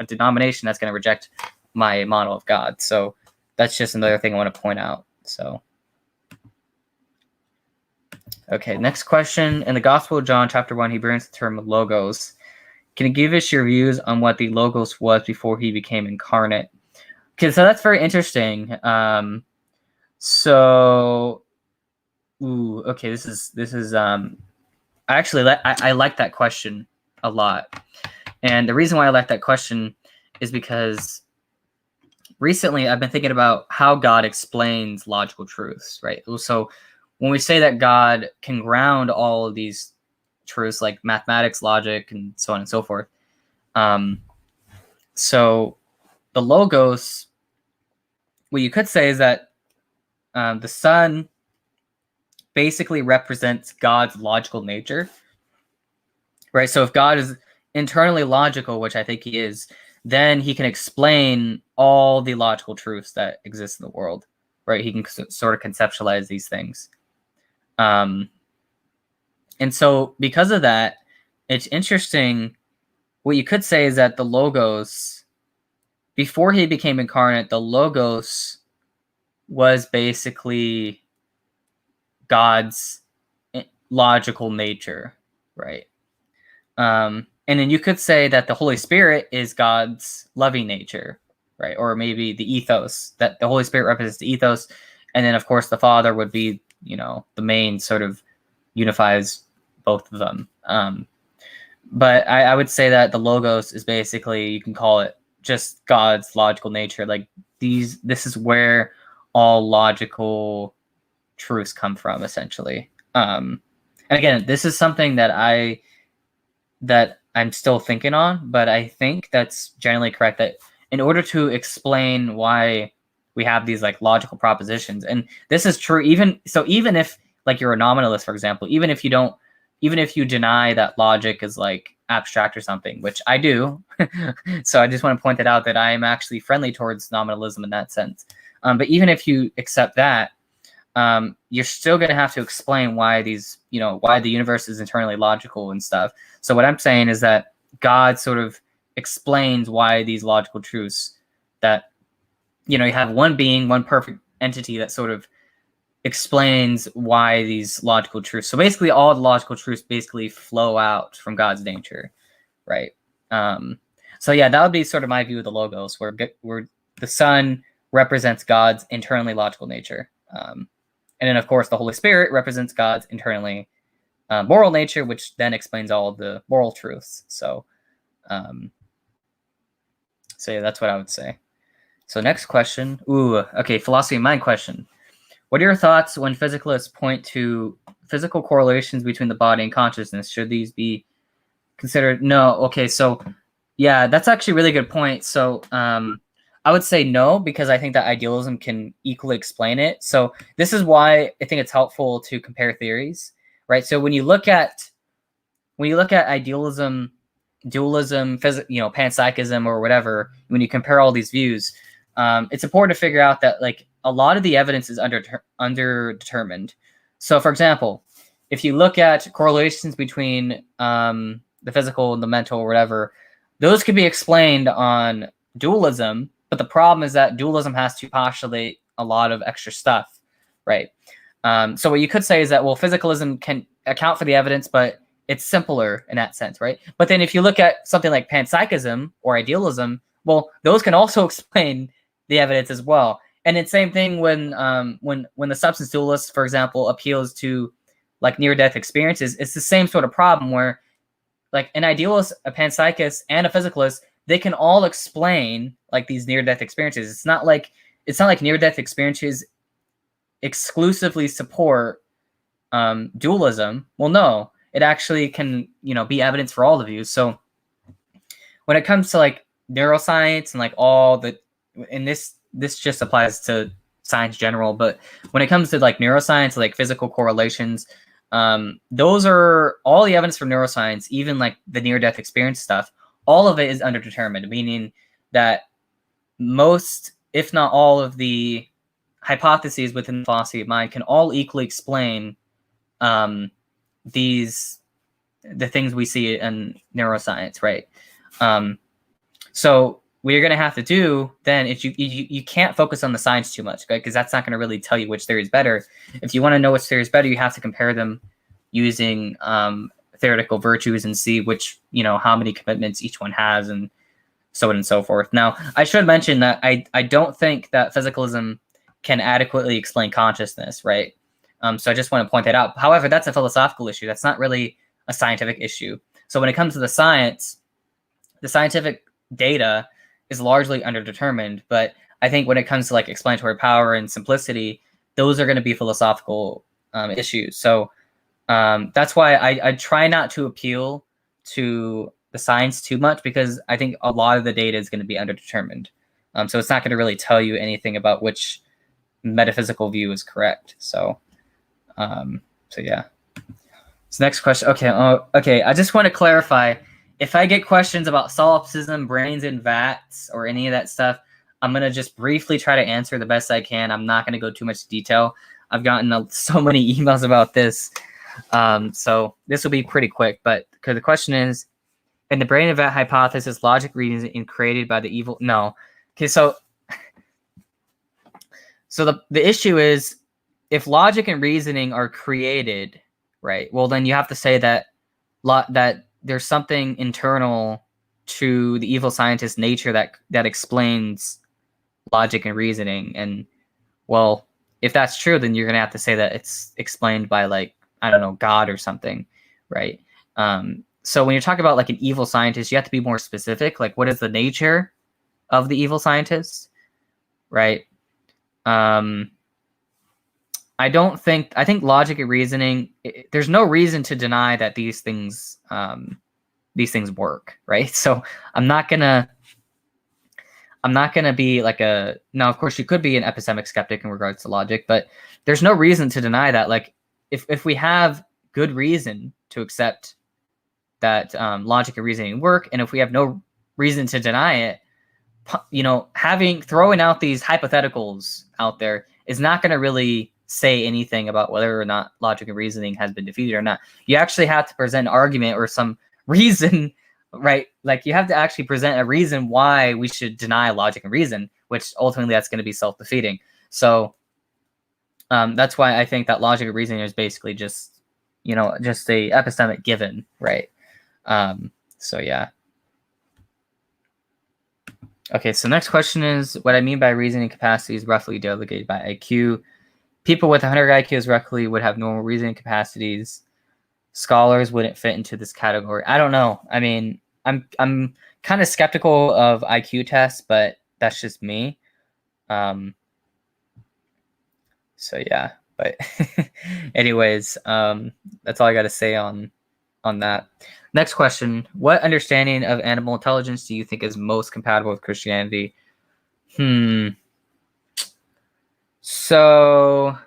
denomination that's going to reject my model of God. So that's just another thing I want to point out. So, okay, next question. In the Gospel of John, chapter 1, he brings the term logos. Can you give us your views on what the logos was before he became incarnate? Okay, so that's very interesting. Okay, this is I like that question a lot. And the reason why I like that question is because recently I've been thinking about how God explains logical truths, right? So when we say that God can ground all of these truths like mathematics, logic, and so on and so forth. So the logos, what you could say is that the Son basically represents God's logical nature, right? So if God is internally logical, which I think he is, then he can explain all the logical truths that exist in the world, right? He can sort of conceptualize these things. And so because of that, it's interesting. What you could say is that the logos, before he became incarnate, the logos was basically God's logical nature, right? And then you could say that the Holy Spirit is God's loving nature, right? Or maybe the ethos, that the Holy Spirit represents the ethos. And then, of course, the Father would be, the main sort of unifies both of them. But I would say that the logos is basically, you can call it just God's logical nature. Like this is where all logical truths come from, essentially. And again, this is something that I'm still thinking on, but I think that's generally correct, that in order to explain why we have these like logical propositions, and this is true even if like you're a nominalist, for example, even if you deny that logic is like abstract or something, which I do. So I just want to point that out, that I am actually friendly towards nominalism in that sense. But even if you accept that, you're still going to have to explain why why the universe is internally logical and stuff. So what I'm saying is that God sort of explains why these logical truths, that, you have one being, one perfect entity that sort of explains why these logical truths. So basically all the logical truths basically flow out from God's nature, right? So yeah, that would be sort of my view of the logos, where the Son represents God's internally logical nature. And then, of course, the Holy Spirit represents God's internally moral nature, which then explains all of the moral truths. So yeah, that's what I would say. So next question. Okay, philosophy of mind question. What are your thoughts when physicalists point to physical correlations between the body and consciousness? Should these be considered? No. Okay, so yeah, that's actually a really good point. So I would say no, because I think that idealism can equally explain it. So this is why I think it's helpful to compare theories, right? So when you look at idealism, dualism, panpsychism, or whatever, when you compare all these views, it's important to figure out that like a lot of the evidence is underdetermined. So, for example, if you look at correlations between the physical and the mental or whatever, those can be explained on dualism. But the problem is that dualism has to postulate a lot of extra stuff, right? So what you could say is that, well, physicalism can account for the evidence, but it's simpler in that sense, right? But then if you look at something like panpsychism or idealism, well, those can also explain the evidence as well. And it's same thing when the substance dualist, for example, appeals to like near-death experiences. It's the same sort of problem where like an idealist, a panpsychist, and a physicalist, they can all explain like these near-death experiences. It's not like near-death experiences exclusively support dualism. Well, no, it actually can, be evidence for all the views. So when it comes to like neuroscience and like all the, and this just applies to science general, but when it comes to like neuroscience, like physical correlations, those are all the evidence for neuroscience, even like the near-death experience stuff. All of it is underdetermined, meaning that most, if not all, of the hypotheses within the philosophy of mind can all equally explain the things we see in neuroscience, right? So what you're going to have to do then is you can't focus on the science too much, right? Because that's not going to really tell you which theory is better. If you want to know which theory is better, you have to compare them using theoretical virtues and see which, how many commitments each one has and so on and so forth. Now, I should mention that I don't think that physicalism can adequately explain consciousness, right? So I just want to point that out. However, that's a philosophical issue. That's not really a scientific issue. So when it comes to the science, the scientific data is largely underdetermined. But I think when it comes to like explanatory power and simplicity, those are going to be philosophical issues. So that's why I try not to appeal to the science too much, because I think a lot of the data is going to be underdetermined. So it's not going to really tell you anything about which metaphysical view is correct. So yeah. So next question. Okay. I just want to clarify, if I get questions about solipsism, brains in vats, or any of that stuff, I'm going to just briefly try to answer the best I can. I'm not going to go too much detail. I've gotten so many emails about this. So this will be pretty quick, but because the question is, in the brain in vat hypothesis, logic reasoning created by the evil? No. Okay, so the issue is, if logic and reasoning are created, right? Well, then you have to say that that there's something internal to the evil scientist's nature that explains logic and reasoning. And well, if that's true, then you're gonna have to say that it's explained by, like, I don't know, God or something, right? So when you're talking about like an evil scientist, you have to be more specific. Like, what is the nature of the evil scientist, right? I think logic and reasoning, there's no reason to deny that these things work, right? So I'm not gonna be like now, of course, you could be an epistemic skeptic in regards to logic, but there's no reason to deny that. Like, if we have good reason to accept that logic and reasoning work, and if we have no reason to deny it, throwing out these hypotheticals out there is not going to really say anything about whether or not logic and reasoning has been defeated or not. You actually have to present an argument or some reason, right? Like, you have to actually present a reason why we should deny logic and reason, which ultimately that's going to be self-defeating. So that's why I think that logic and reasoning is basically just a epistemic given, right? So yeah. Okay, so next question is, what I mean by reasoning capacity is roughly delegated by IQ. People with 100 IQs roughly would have normal reasoning capacities. Scholars wouldn't fit into this category. I don't know. I mean, I'm kind of skeptical of IQ tests, but that's just me. So yeah, but anyways, that's all I got to say on that. Next question: what understanding of animal intelligence do you think is most compatible with Christianity? So,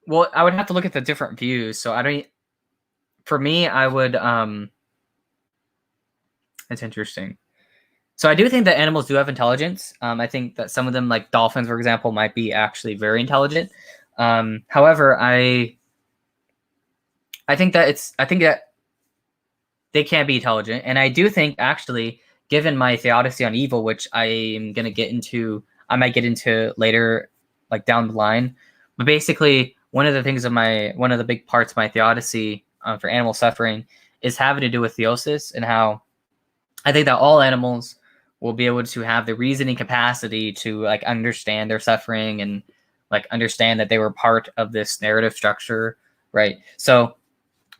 well, I would have to look at the different views. So for me, I would, it's interesting. So I do think that animals do have intelligence. I think that some of them, like dolphins, for example, might be actually very intelligent. However, I think that they can't be intelligent. And I do think, actually, given my theodicy on evil, which I'm gonna get into, I might get into later, like down the line. But basically, one of the big parts of my theodicy for animal suffering is having to do with theosis, and how I think that all animals will be able to have the reasoning capacity to like understand their suffering and like understand that they were part of this narrative structure, right? So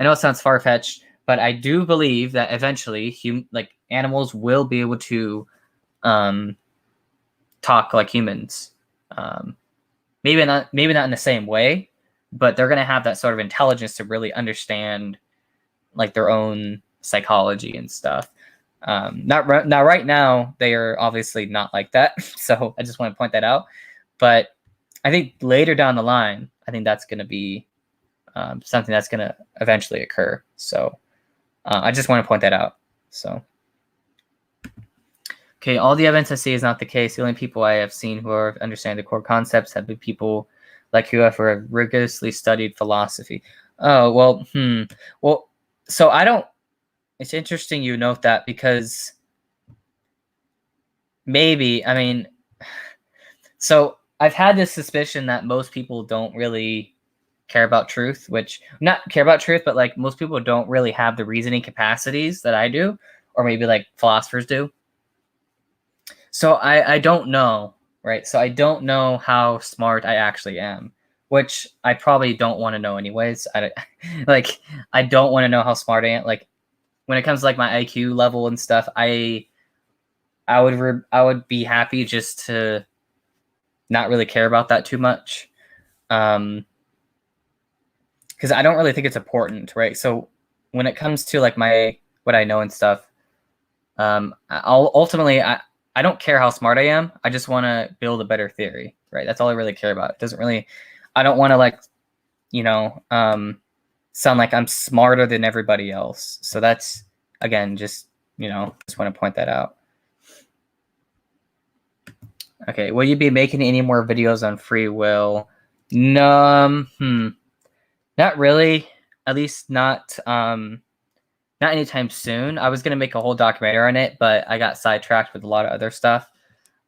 I know it sounds far-fetched, but I do believe that eventually animals will be able to talk like humans. Maybe not in the same way, but they're going to have that sort of intelligence to really understand like their own psychology and stuff. Right now, they are obviously not like that. So I just want to point that out. But I think later down the line, I think that's going to be something that's going to eventually occur. So I just want to point that out. So, okay, all the evidence I see is not the case. The only people I have seen who are understanding the core concepts have been people like who have rigorously studied philosophy. Oh, well, well, so I don't. It's interesting you note that, because maybe, I mean, so I've had this suspicion that most people don't really care about truth, which not care about truth, but like most people don't really have the reasoning capacities that I do, or maybe like philosophers do. So I don't know, right? So I don't know how smart I actually am, which I probably don't want to know anyways. I don't want to know how smart I am. Like, when it comes to like my IQ level and stuff, I would be happy just to not really care about that too much, because I don't really think it's important, right? So when it comes to like what I know and stuff, I don't care how smart I am. I just want to build a better theory, right? That's all I really care about. It doesn't really, I don't want to like, sound like I'm smarter than everybody else. So that's, again, just want to point that out. Okay, will you be making any more videos on free will? No, not really. At least not anytime soon. I was gonna make a whole documentary on it, but I got sidetracked with a lot of other stuff.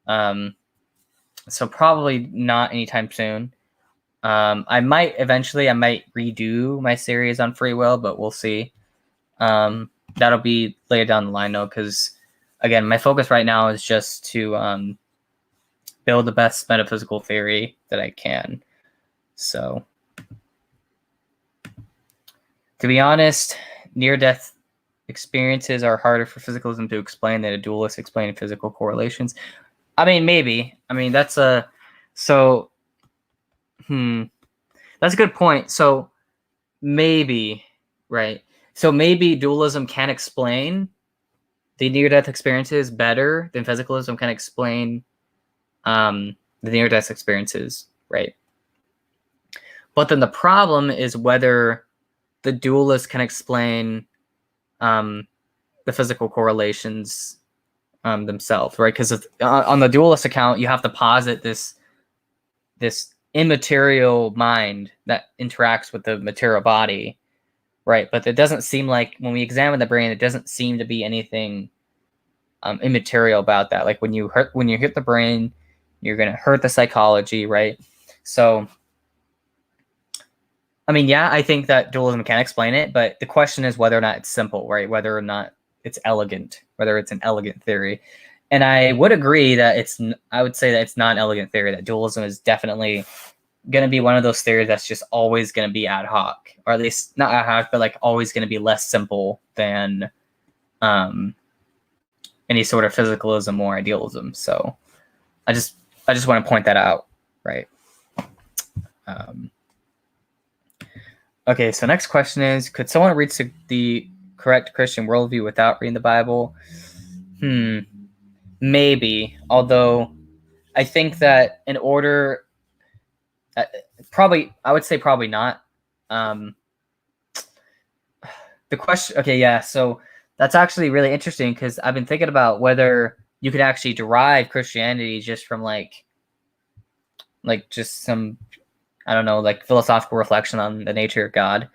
So probably not anytime soon. I might redo my series on free will, but we'll see. That'll be later down the line though, because again, my focus right now is just to build the best metaphysical theory that I can. So, to be honest, near-death experiences are harder for physicalism to explain than a dualist explaining physical correlations. I mean, maybe. I mean, that's a good point. So maybe, right? So maybe dualism can explain the near-death experiences better than physicalism can explain the near-death experiences, right? But then the problem is whether the dualist can explain the physical correlations themselves, right? Because on the dualist account, you have to posit this immaterial mind that interacts with the material body, right? But it doesn't seem like, when we examine the brain, it doesn't seem to be anything immaterial about that. Like when you hit the brain, you're going to hurt the psychology, right? So, I mean, yeah, I think that dualism can explain it, but the question is whether or not it's simple, right? Whether or not it's elegant, whether it's an elegant theory. And I would agree that I would say that it's not an elegant theory, that dualism is definitely going to be one of those theories that's just always going to be ad hoc, or at least not ad hoc, but like always going to be less simple than any sort of physicalism or idealism. So I just want to point that out, right? Okay, so next question is, could someone reach the correct Christian worldview without reading the Bible? Maybe, although I think that in order, I would say probably not. The question, okay, yeah, so that's actually really interesting, because I've been thinking about whether you could actually derive Christianity just from like just some, I don't know, like philosophical reflection on the nature of God.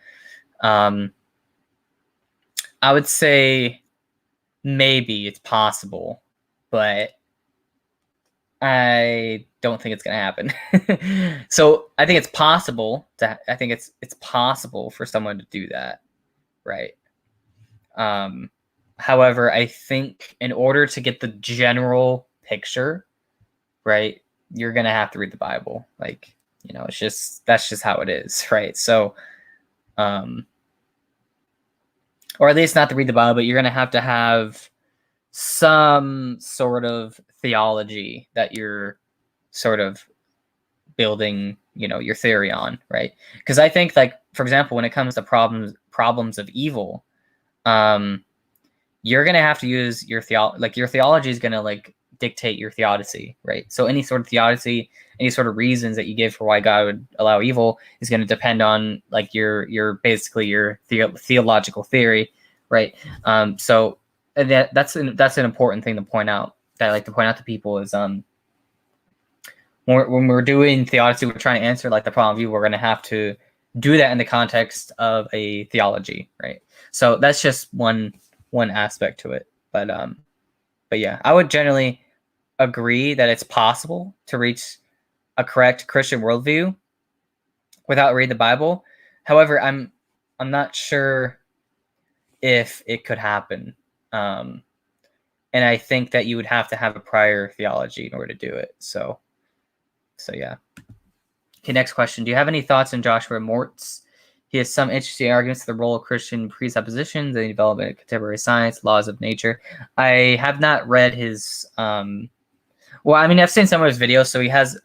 I would say maybe it's possible, but I don't think it's going to happen. So I think it's possible I think it's possible for someone to do that, right? However, I think in order to get the general picture, right, you're going to have to read the Bible. Like, that's just how it is, right? So, or at least not to read the Bible, but you're going to have some sort of theology that you're sort of building, your theory on, right? Because I think, like, for example, when it comes to problems of evil, you're gonna have to use your theology. Like, your theology is gonna like dictate your theodicy, right? So any sort of theodicy, any sort of reasons that you give for why God would allow evil is going to depend on like your basically your theological theory, right? So that's an important thing to point out, that I like to point out to people is when we're doing theodicy, we're trying to answer like the problem of evil, we're going to have to do that in the context of a theology, right? So that's just one aspect to it. But yeah, I would generally agree that it's possible to reach a correct Christian worldview without reading the Bible. However, I'm not sure if it could happen. And I think that you would have to have a prior theology in order to do it. So yeah. Okay, next question. Do you have any thoughts on Joshua Mortz? He has some interesting arguments to the role of Christian presuppositions in the development of contemporary science, laws of nature. I have not read his well, I mean, I've seen some of his videos. So he has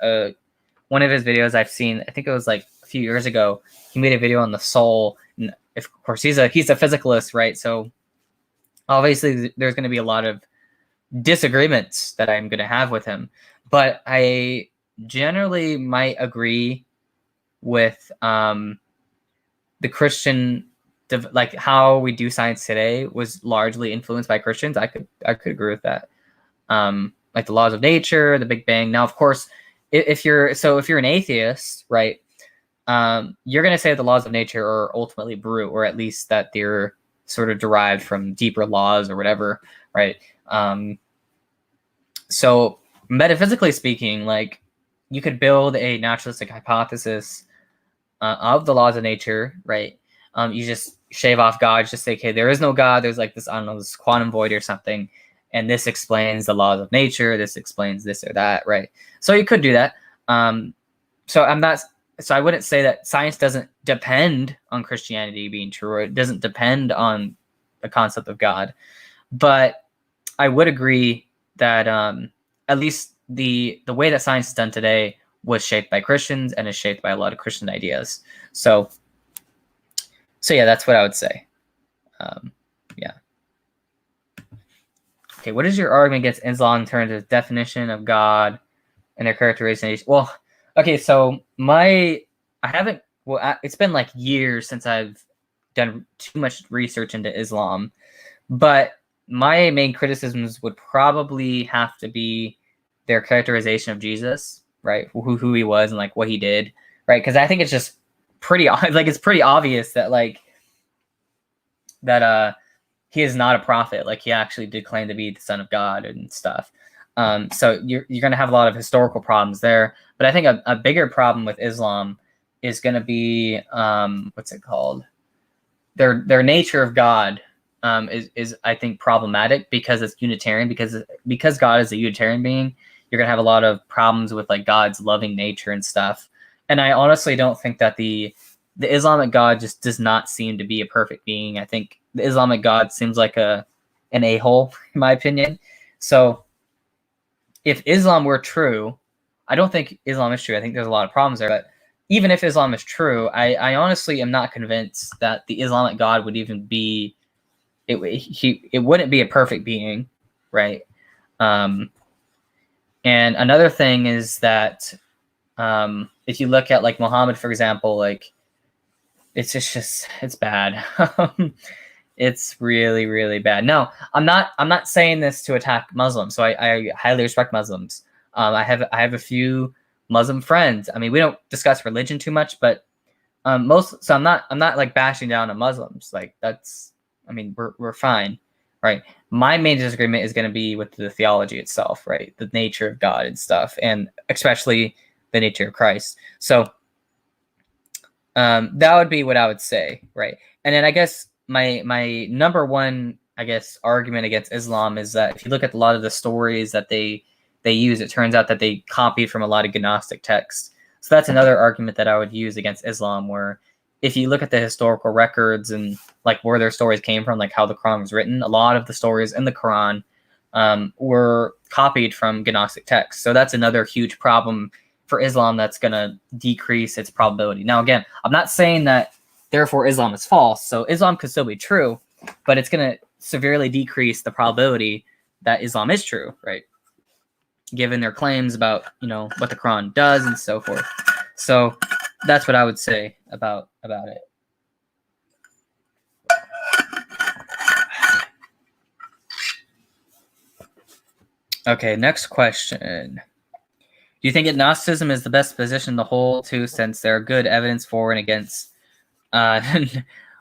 one of his videos I've seen, I think it was like a few years ago, he made a video on the soul. And of course, he's a physicalist, right? So obviously there's going to be a lot of disagreements that I'm going to have with him. But I generally might agree with the Christian, like how we do science today was largely influenced by Christians. I could agree with that. Like the laws of nature, the Big Bang. Now, of course, if you're an atheist, right, you're going to say that the laws of nature are ultimately brute, or at least that they're sort of derived from deeper laws or whatever, right? So metaphysically speaking, like, you could build a naturalistic hypothesis of the laws of nature, right? You just shave off God, just say, okay, there is no God. There's like this, I don't know, this quantum void or something. And this explains the laws of nature. This explains this or that, right? So you could do that. So I wouldn't say that science doesn't depend on Christianity being true, or it doesn't depend on the concept of God. But I would agree that at least the way that science is done today was shaped by Christians and is shaped by a lot of Christian ideas. So yeah, that's what I would say. Yeah. Okay, what is your argument against Islam in terms of definition of God and their characterization? Well, okay, so it's been like years since I've done too much research into Islam, but my main criticisms would probably have to be their characterization of Jesus, right? Who he was and like what he did, right? Because I think it's just pretty obvious that he is not a prophet. Like, he actually did claim to be the son of God and stuff. So you're going to have a lot of historical problems there. But I think a bigger problem with Islam is going to be what's it called? Their nature of God is I think problematic because it's Unitarian. Because God is a Unitarian being, you're going to have a lot of problems with like God's loving nature and stuff. And I honestly don't think that the Islamic God just does not seem to be a perfect being. I think the Islamic God seems like an a-hole, in my opinion. So if Islam were true, I don't think Islam is true. I think there's a lot of problems there. But even if Islam is true, I honestly am not convinced that the Islamic God would even be, it wouldn't be a perfect being, right? And another thing is that if you look at like Muhammad, for example, like it's bad. It's really, really bad. No, I'm not saying this to attack Muslims. So I highly respect Muslims. I have a few Muslim friends. I mean, we don't discuss religion too much, but so I'm not like bashing down on Muslims. Like, I mean, we're fine, right? My main disagreement is going to be with the theology itself, right? The nature of God and stuff, and especially the nature of Christ. So that would be what I would say, right? And then I guess my number one, I guess, argument against Islam is that if you look at a lot of the stories that they use, it turns out that they copied from a lot of Gnostic texts. So that's another argument that I would use against Islam, where if you look at the historical records and like where their stories came from, like how the Quran was written, a lot of the stories in the Quran were copied from Gnostic texts. So that's another huge problem for Islam that's going to decrease its probability. Now, again, I'm not saying that therefore Islam is false. So Islam could still be true, but it's going to severely decrease the probability that Islam is true, right? Given their claims about, what the Quran does and so forth. So that's what I would say about it. Okay, next question. Do you think agnosticism is the best position to hold to, since there are good evidence for and against?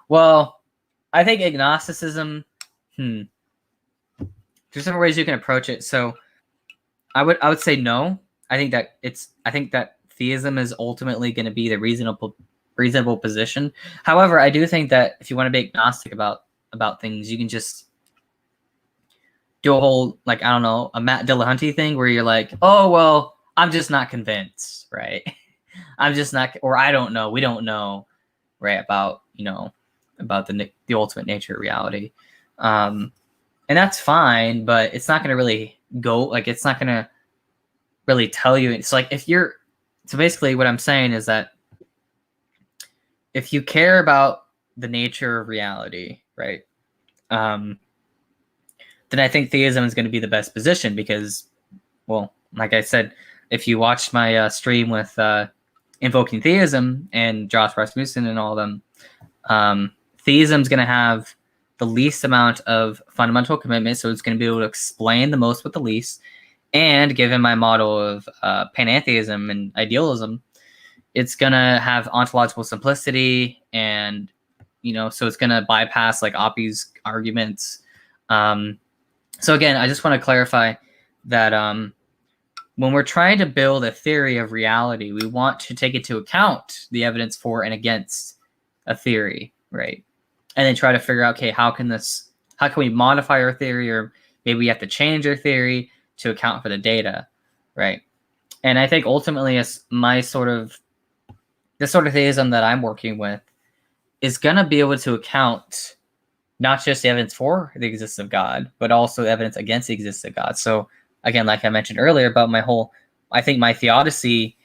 Well, I think agnosticism, there's different ways you can approach it. So I would say no. I think that theism is ultimately going to be the reasonable position. However, I do think that if you want to be agnostic about things, you can just do a whole, like, I don't know, a Matt Dillahunty thing where you're like, oh, well, I'm just not convinced, right? I'm just not, or I don't know, we don't know, right, about the ultimate nature of reality. And that's fine, but it's not going to really go, like, it's not going to really tell you. It's like so basically what I'm saying is that if you care about the nature of reality, right, then I think theism is going to be the best position because, well, like I said, if you watched my stream with Invoking Theism and Josh Rasmussen and all of them, theism is going to have the least amount of fundamental commitment, so it's going to be able to explain the most with the least. And given my model of panentheism and idealism, it's going to have ontological simplicity, and so it's going to bypass like Oppe's arguments. So again, I just want to clarify that when we're trying to build a theory of reality, we want to take into account the evidence for and against a theory, right? And then try to figure out, okay, how can we modify our theory, or maybe we have to change our theory to account for the data, right? And I think ultimately, as the sort of theism that I'm working with is going to be able to account not just the evidence for the existence of God, but also evidence against the existence of God. So again, like I mentioned earlier about I think my theodicy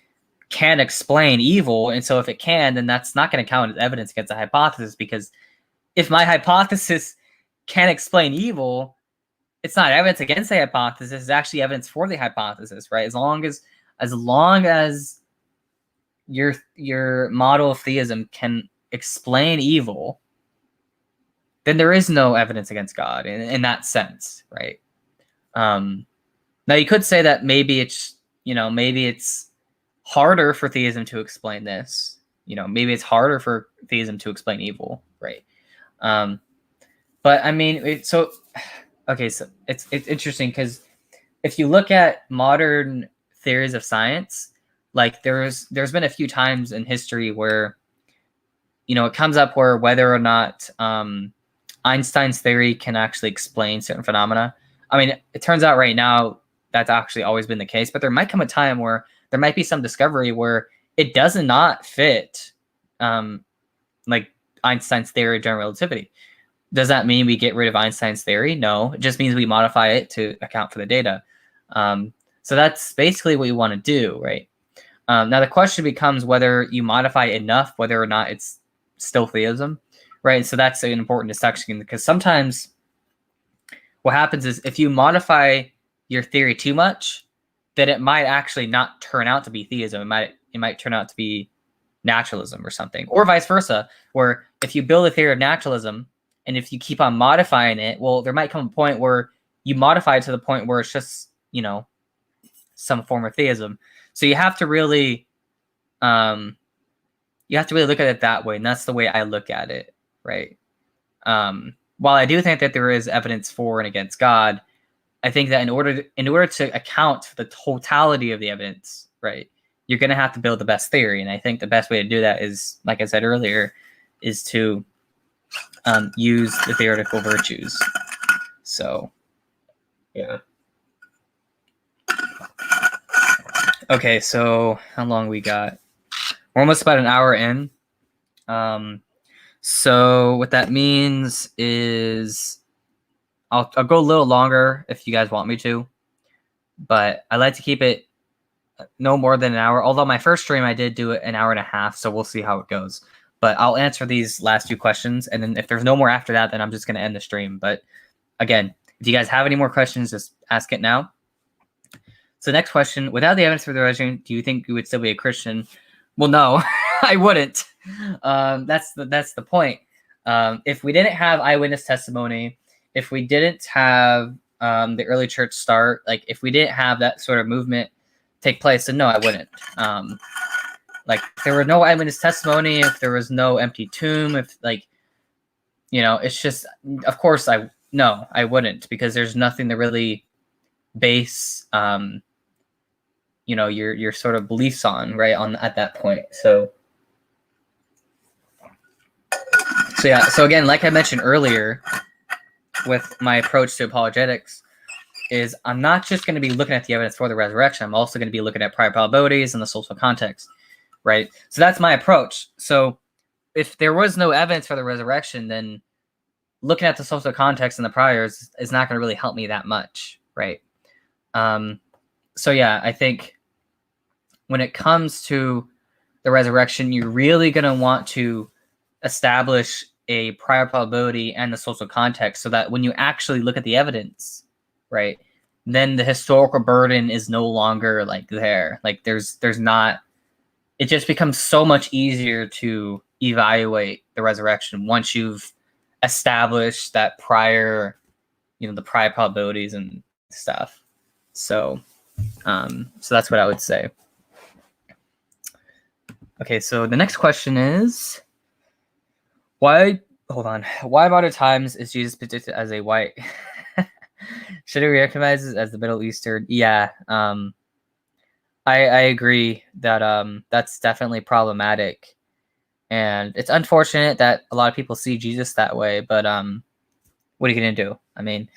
can explain evil. And so if it can, then that's not going to count as evidence against a hypothesis, because if my hypothesis can explain evil, it's not evidence against the hypothesis, it's actually evidence for the hypothesis, right? As long as your model of theism can explain evil, then there is no evidence against God in that sense, right? Now you could say that maybe it's harder for theism to explain this. Maybe it's harder for theism to explain evil, right? But I mean, it's interesting because if you look at modern theories of science, like there's been a few times in history where it comes up where whether or not Einstein's theory can actually explain certain phenomena. I mean, it turns out right now that's actually always been the case, but there might come a time where there might be some discovery where it does not fit like Einstein's theory of general relativity. Does that mean we get rid of Einstein's theory? No, it just means we modify it to account for the data. So that's basically what you want to do, right? Now the question becomes whether you modify enough, whether or not it's still theism, right? So that's an important distinction, because sometimes what happens is if you modify your theory too much, then it might actually not turn out to be theism. It might turn out to be naturalism or something, or vice versa, where if you build a theory of naturalism and if you keep on modifying it, well, there might come a point where you modify it to the point where it's just, some form of theism. So you have to really look at it that way. And that's the way I look at it, right? while I do think that there is evidence for and against God, I think that in order to account for the totality of the evidence, right, you're going to have to build the best theory. And I think the best way to do that is, like I said earlier, is to use the theoretical virtues. So, yeah. Okay, so how long we got? We're almost about an hour in. So what that means is I'll go a little longer if you guys want me to, but I like to keep it no more than an hour. Although my first stream I did do it an hour and a half, so we'll see how it goes. But I'll answer these last few questions, and then if there's no more after that, then I'm just going to end the stream. But again, if you guys have any more questions, just ask it now. So next question, without the evidence for the resurrection, do you think you would still be a Christian? Well, no, I wouldn't. That's the point. If we didn't have eyewitness testimony, if we didn't have the early church start, like if we didn't have that sort of movement take place, then no, I wouldn't. Like if there were no eyewitness testimony, if there was no empty tomb, if like, it's just, of course I wouldn't, because there's nothing to really base, your sort of beliefs on, right, at that point. So yeah, so again, like I mentioned earlier, with my approach to apologetics, is I'm not just going to be looking at the evidence for the resurrection. I'm also going to be looking at prior probabilities and the social context, right? So that's my approach. So if there was no evidence for the resurrection, then looking at the social context and the priors is not going to really help me that much, right? So yeah, I think when it comes to the resurrection, you're really going to want to establish a prior probability and the social context so that when you actually look at the evidence, right, then the historical burden is no longer like there. Like there's not, it just becomes so much easier to evaluate the resurrection once you've established that prior, the prior probabilities and stuff. So that's what I would say. Okay, so the next question is, why modern times is Jesus predicted as a white? Should we recognize it as the Middle Eastern? Yeah, I agree that that's definitely problematic, and it's unfortunate that a lot of people see Jesus that way. But what are you gonna do? I mean,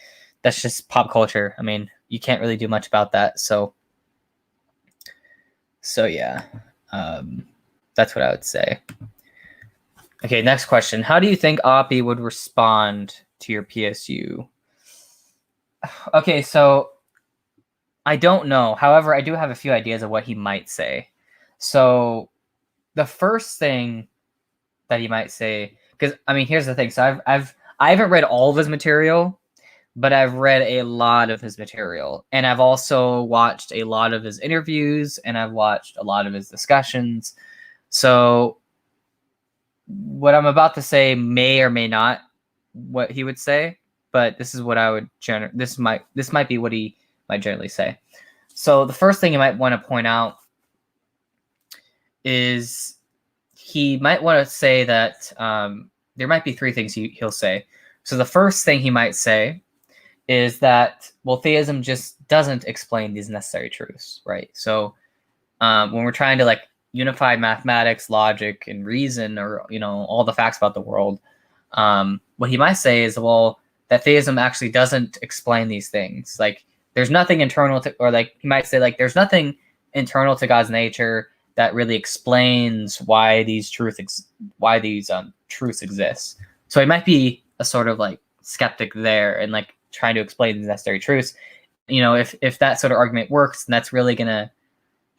that's just pop culture. I mean, you can't really do much about that. So yeah, that's what I would say. Okay, next question. How do you think Oppie would respond to your PSU? Okay, so I don't know. However, I do have a few ideas of what he might say. So the first thing that he might say, because I mean, here's the thing. So I haven't read all of his material, but I've read a lot of his material, and I've also watched a lot of his interviews, and I've watched a lot of his discussions. So what I'm about to say may or may not what he would say, but this is what I would this might be what he might generally say. So the first thing you might want to point out is he might want to say that there might be three things he'll say. So the first thing he might say is that, well, theism just doesn't explain these necessary truths, right? So when we're trying to unify mathematics, logic, and reason, or all the facts about the world, what he might say is, well, that theism actually doesn't explain these things. Like there's nothing internal to, or he might say there's nothing internal to God's nature that really explains why these truths exist. So he might be a sort of skeptic there and trying to explain the necessary truths. If that sort of argument works, then that's really then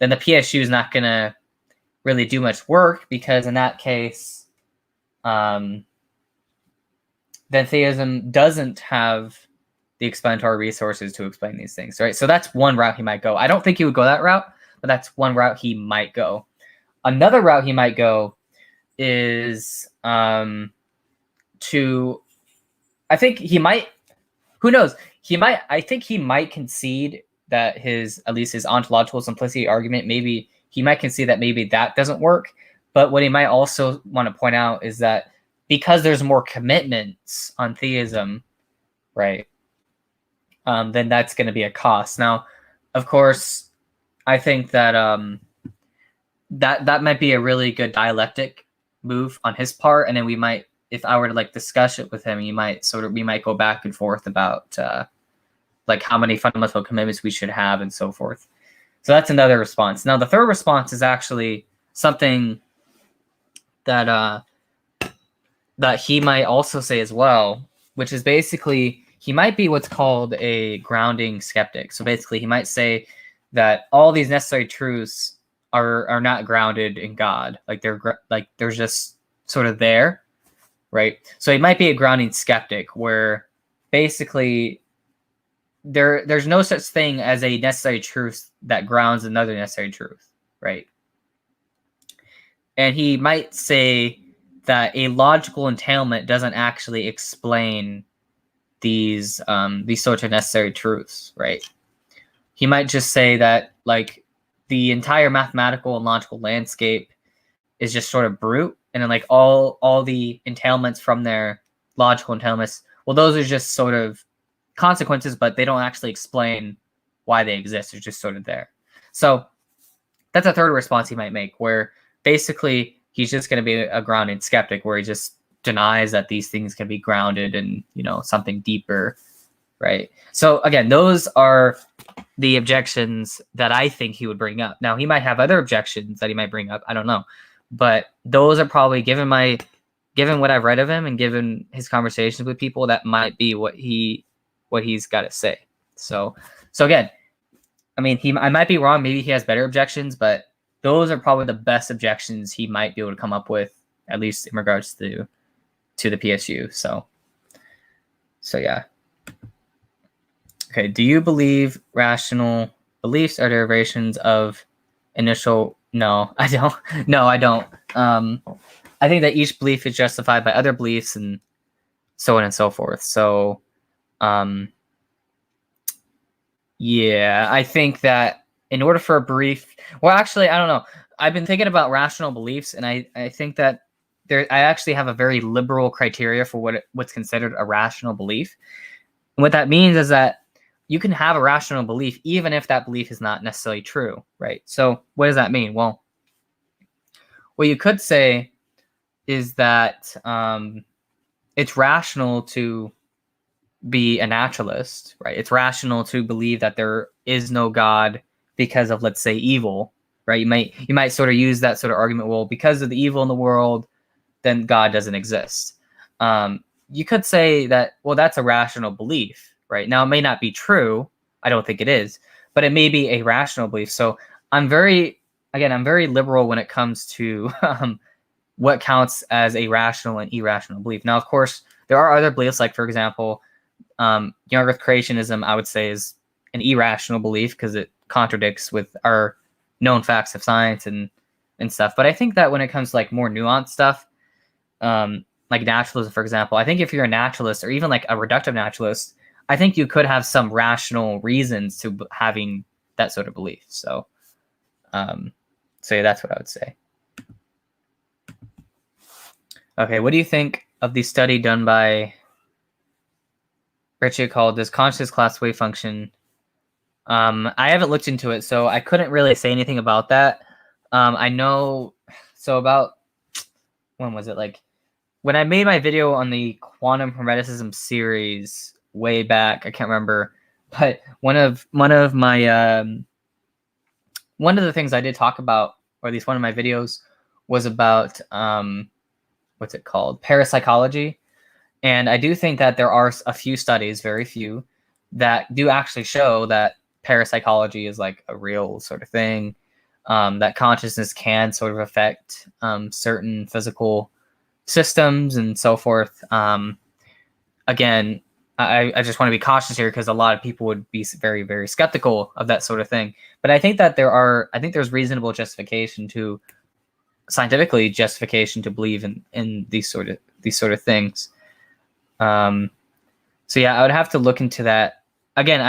the PSU is not gonna really do much work, because in that case, then theism doesn't have the explanatory resources to explain these things, right? So that's one route he might go. I don't think he would go that route, but that's one route he might go. Another route he might go is I think he might, who knows? I think he might concede that at least his ontological simplicity argument, maybe he might concede that maybe that doesn't work. But what he might also want to point out is that because there's more commitments on theism, right? Then that's going to be a cost. Now, of course, I think that that might be a really good dialectic move on his part, and then we might, if I were to like discuss it with him, we might go back and forth about like how many fundamental commitments we should have and so forth. So that's another response. Now, the third response is actually something that that he might also say as well, which is basically he might be what's called a grounding skeptic. So basically, he might say that all these necessary truths are not grounded in God, like they're just sort of there, right? So he might be a grounding skeptic, where basically there's no such thing as a necessary truth that grounds another necessary truth, right? And he might say that a logical entailment doesn't actually explain these sorts of necessary truths, right? He might just say that like the entire mathematical and logical landscape is just sort of brute, and then like all the entailments from their logical entailments, well, those are just sort of consequences, but they don't actually explain why they exist. They're just sort of there. So that's a third response he might make, where basically he's just going to be a grounded skeptic, where he just denies that these things can be grounded in, you know, something deeper, right? So again, those are the objections that I think he would bring up. Now, he might have other objections that he might bring up. I don't know. But those are probably, given what I've read of him and given his conversations with people, that might be what he's got to say. So again, I mean, I might be wrong. Maybe he has better objections, but those are probably the best objections he might be able to come up with, at least in regards to the PSU. So yeah. Okay. Do you believe rational beliefs are derivations of initial? No, I don't. No, I don't. I think that each belief is justified by other beliefs and so on and so forth. So, yeah, I think that in order for a belief, well, actually, I don't know. I've been thinking about rational beliefs, and I think that I actually have a very liberal criteria for what's considered a rational belief. And what that means is that you can have a rational belief even if that belief is not necessarily true, right? So what does that mean? Well, what you could say is that it's rational to be a naturalist, right? It's rational to believe that there is no God because of, let's say, evil, right? You might sort of use that sort of argument. Well, because of the evil in the world, then God doesn't exist. You could say that, well, that's a rational belief, right? Now, it may not be true. I don't think it is, but it may be a rational belief. So I'm very liberal when it comes to what counts as a rational and irrational belief. Now, of course, there are other beliefs, like, for example, young Earth creationism, I would say, is an irrational belief because it contradicts with our known facts of science and stuff. But I think that when it comes to like more nuanced stuff, like naturalism, for example, I think if you're a naturalist or even like a reductive naturalist, I think you could have some rational reasons to having that sort of belief. So, yeah, that's what I would say. Okay, what do you think of the study done by Richard called "Does Conscious Class Wave Function"? I haven't looked into it, so I couldn't really say anything about that. I know, so about, when was it? Like, when I made my video on the quantum hermeticism series way back, I can't remember, but one of my one of the things I did talk about, or at least one of my videos, was about what's it called? Parapsychology. And I do think that there are a few studies, very few, that do actually show that parapsychology is like a real sort of thing, that consciousness can sort of affect certain physical systems and so forth. Again, I just want to be cautious here because a lot of people would be very, very skeptical of that sort of thing. But I think that there's reasonable justification to, scientifically justification to believe in these sort of things. So yeah, I would have to look into that. Again,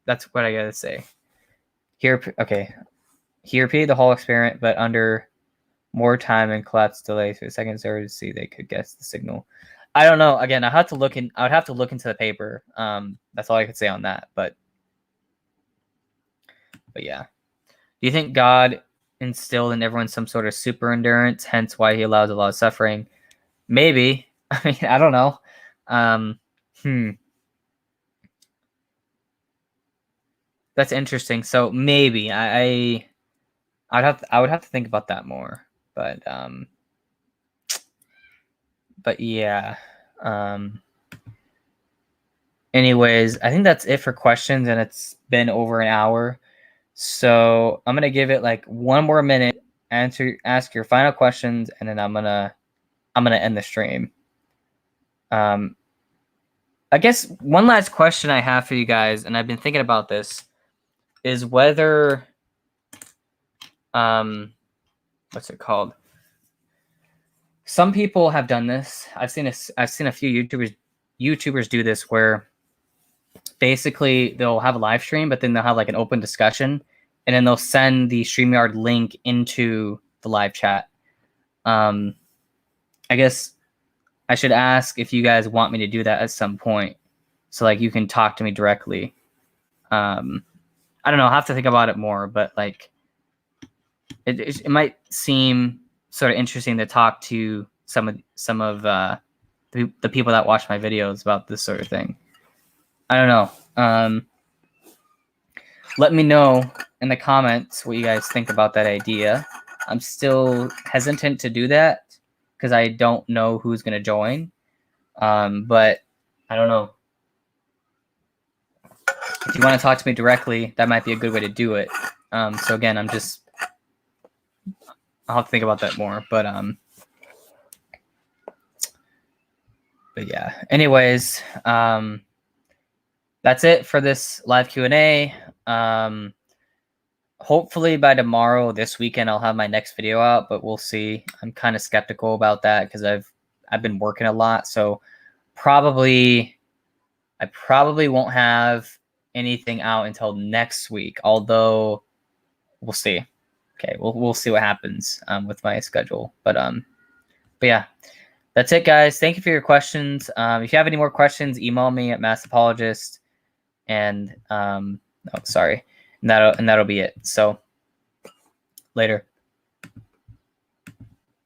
that's what I gotta say. Here, okay. He repeated the whole experiment, but under more time and collapse delay for seconds or to see they could guess the signal. I don't know. Again, I would have to look into the paper. That's all I could say on that. But yeah. Do you think God instilled in everyone some sort of super endurance, hence why he allows a lot of suffering? Maybe. I mean, I don't know. That's interesting. So maybe I would have to think about that more. But yeah. Anyways, I think that's it for questions, and it's been over an hour. So I'm gonna give it like one more minute, ask your final questions, and then I'm gonna end the stream. I guess one last question I have for you guys, and I've been thinking about this, is whether what's it called? Some people have done this. I've seen a few YouTubers do this where basically they'll have a live stream, but then they'll have like an open discussion, and then they'll send the StreamYard link into the live chat. I guess I should ask if you guys want me to do that at some point, so like you can talk to me directly. I don't know. I'll have to think about it more, but like it might seem sort of interesting to talk to some of the people that watch my videos about this sort of thing. I don't know. Let me know in the comments what you guys think about that idea. I'm still hesitant to do that because I don't know who's going to join. But I don't know. If you want to talk to me directly, that might be a good way to do it. So again, I'll have to think about that more. But yeah. Anyways, that's it for this live Q&A. Hopefully by tomorrow, this weekend, I'll have my next video out, but we'll see. I'm kind of skeptical about that because I've been working a lot, so I probably won't have anything out until next week. Although we'll see. Okay, we'll see what happens with my schedule. But yeah, that's it, guys. Thank you for your questions. If you have any more questions, email me at massapologist. And that'll be it. So later.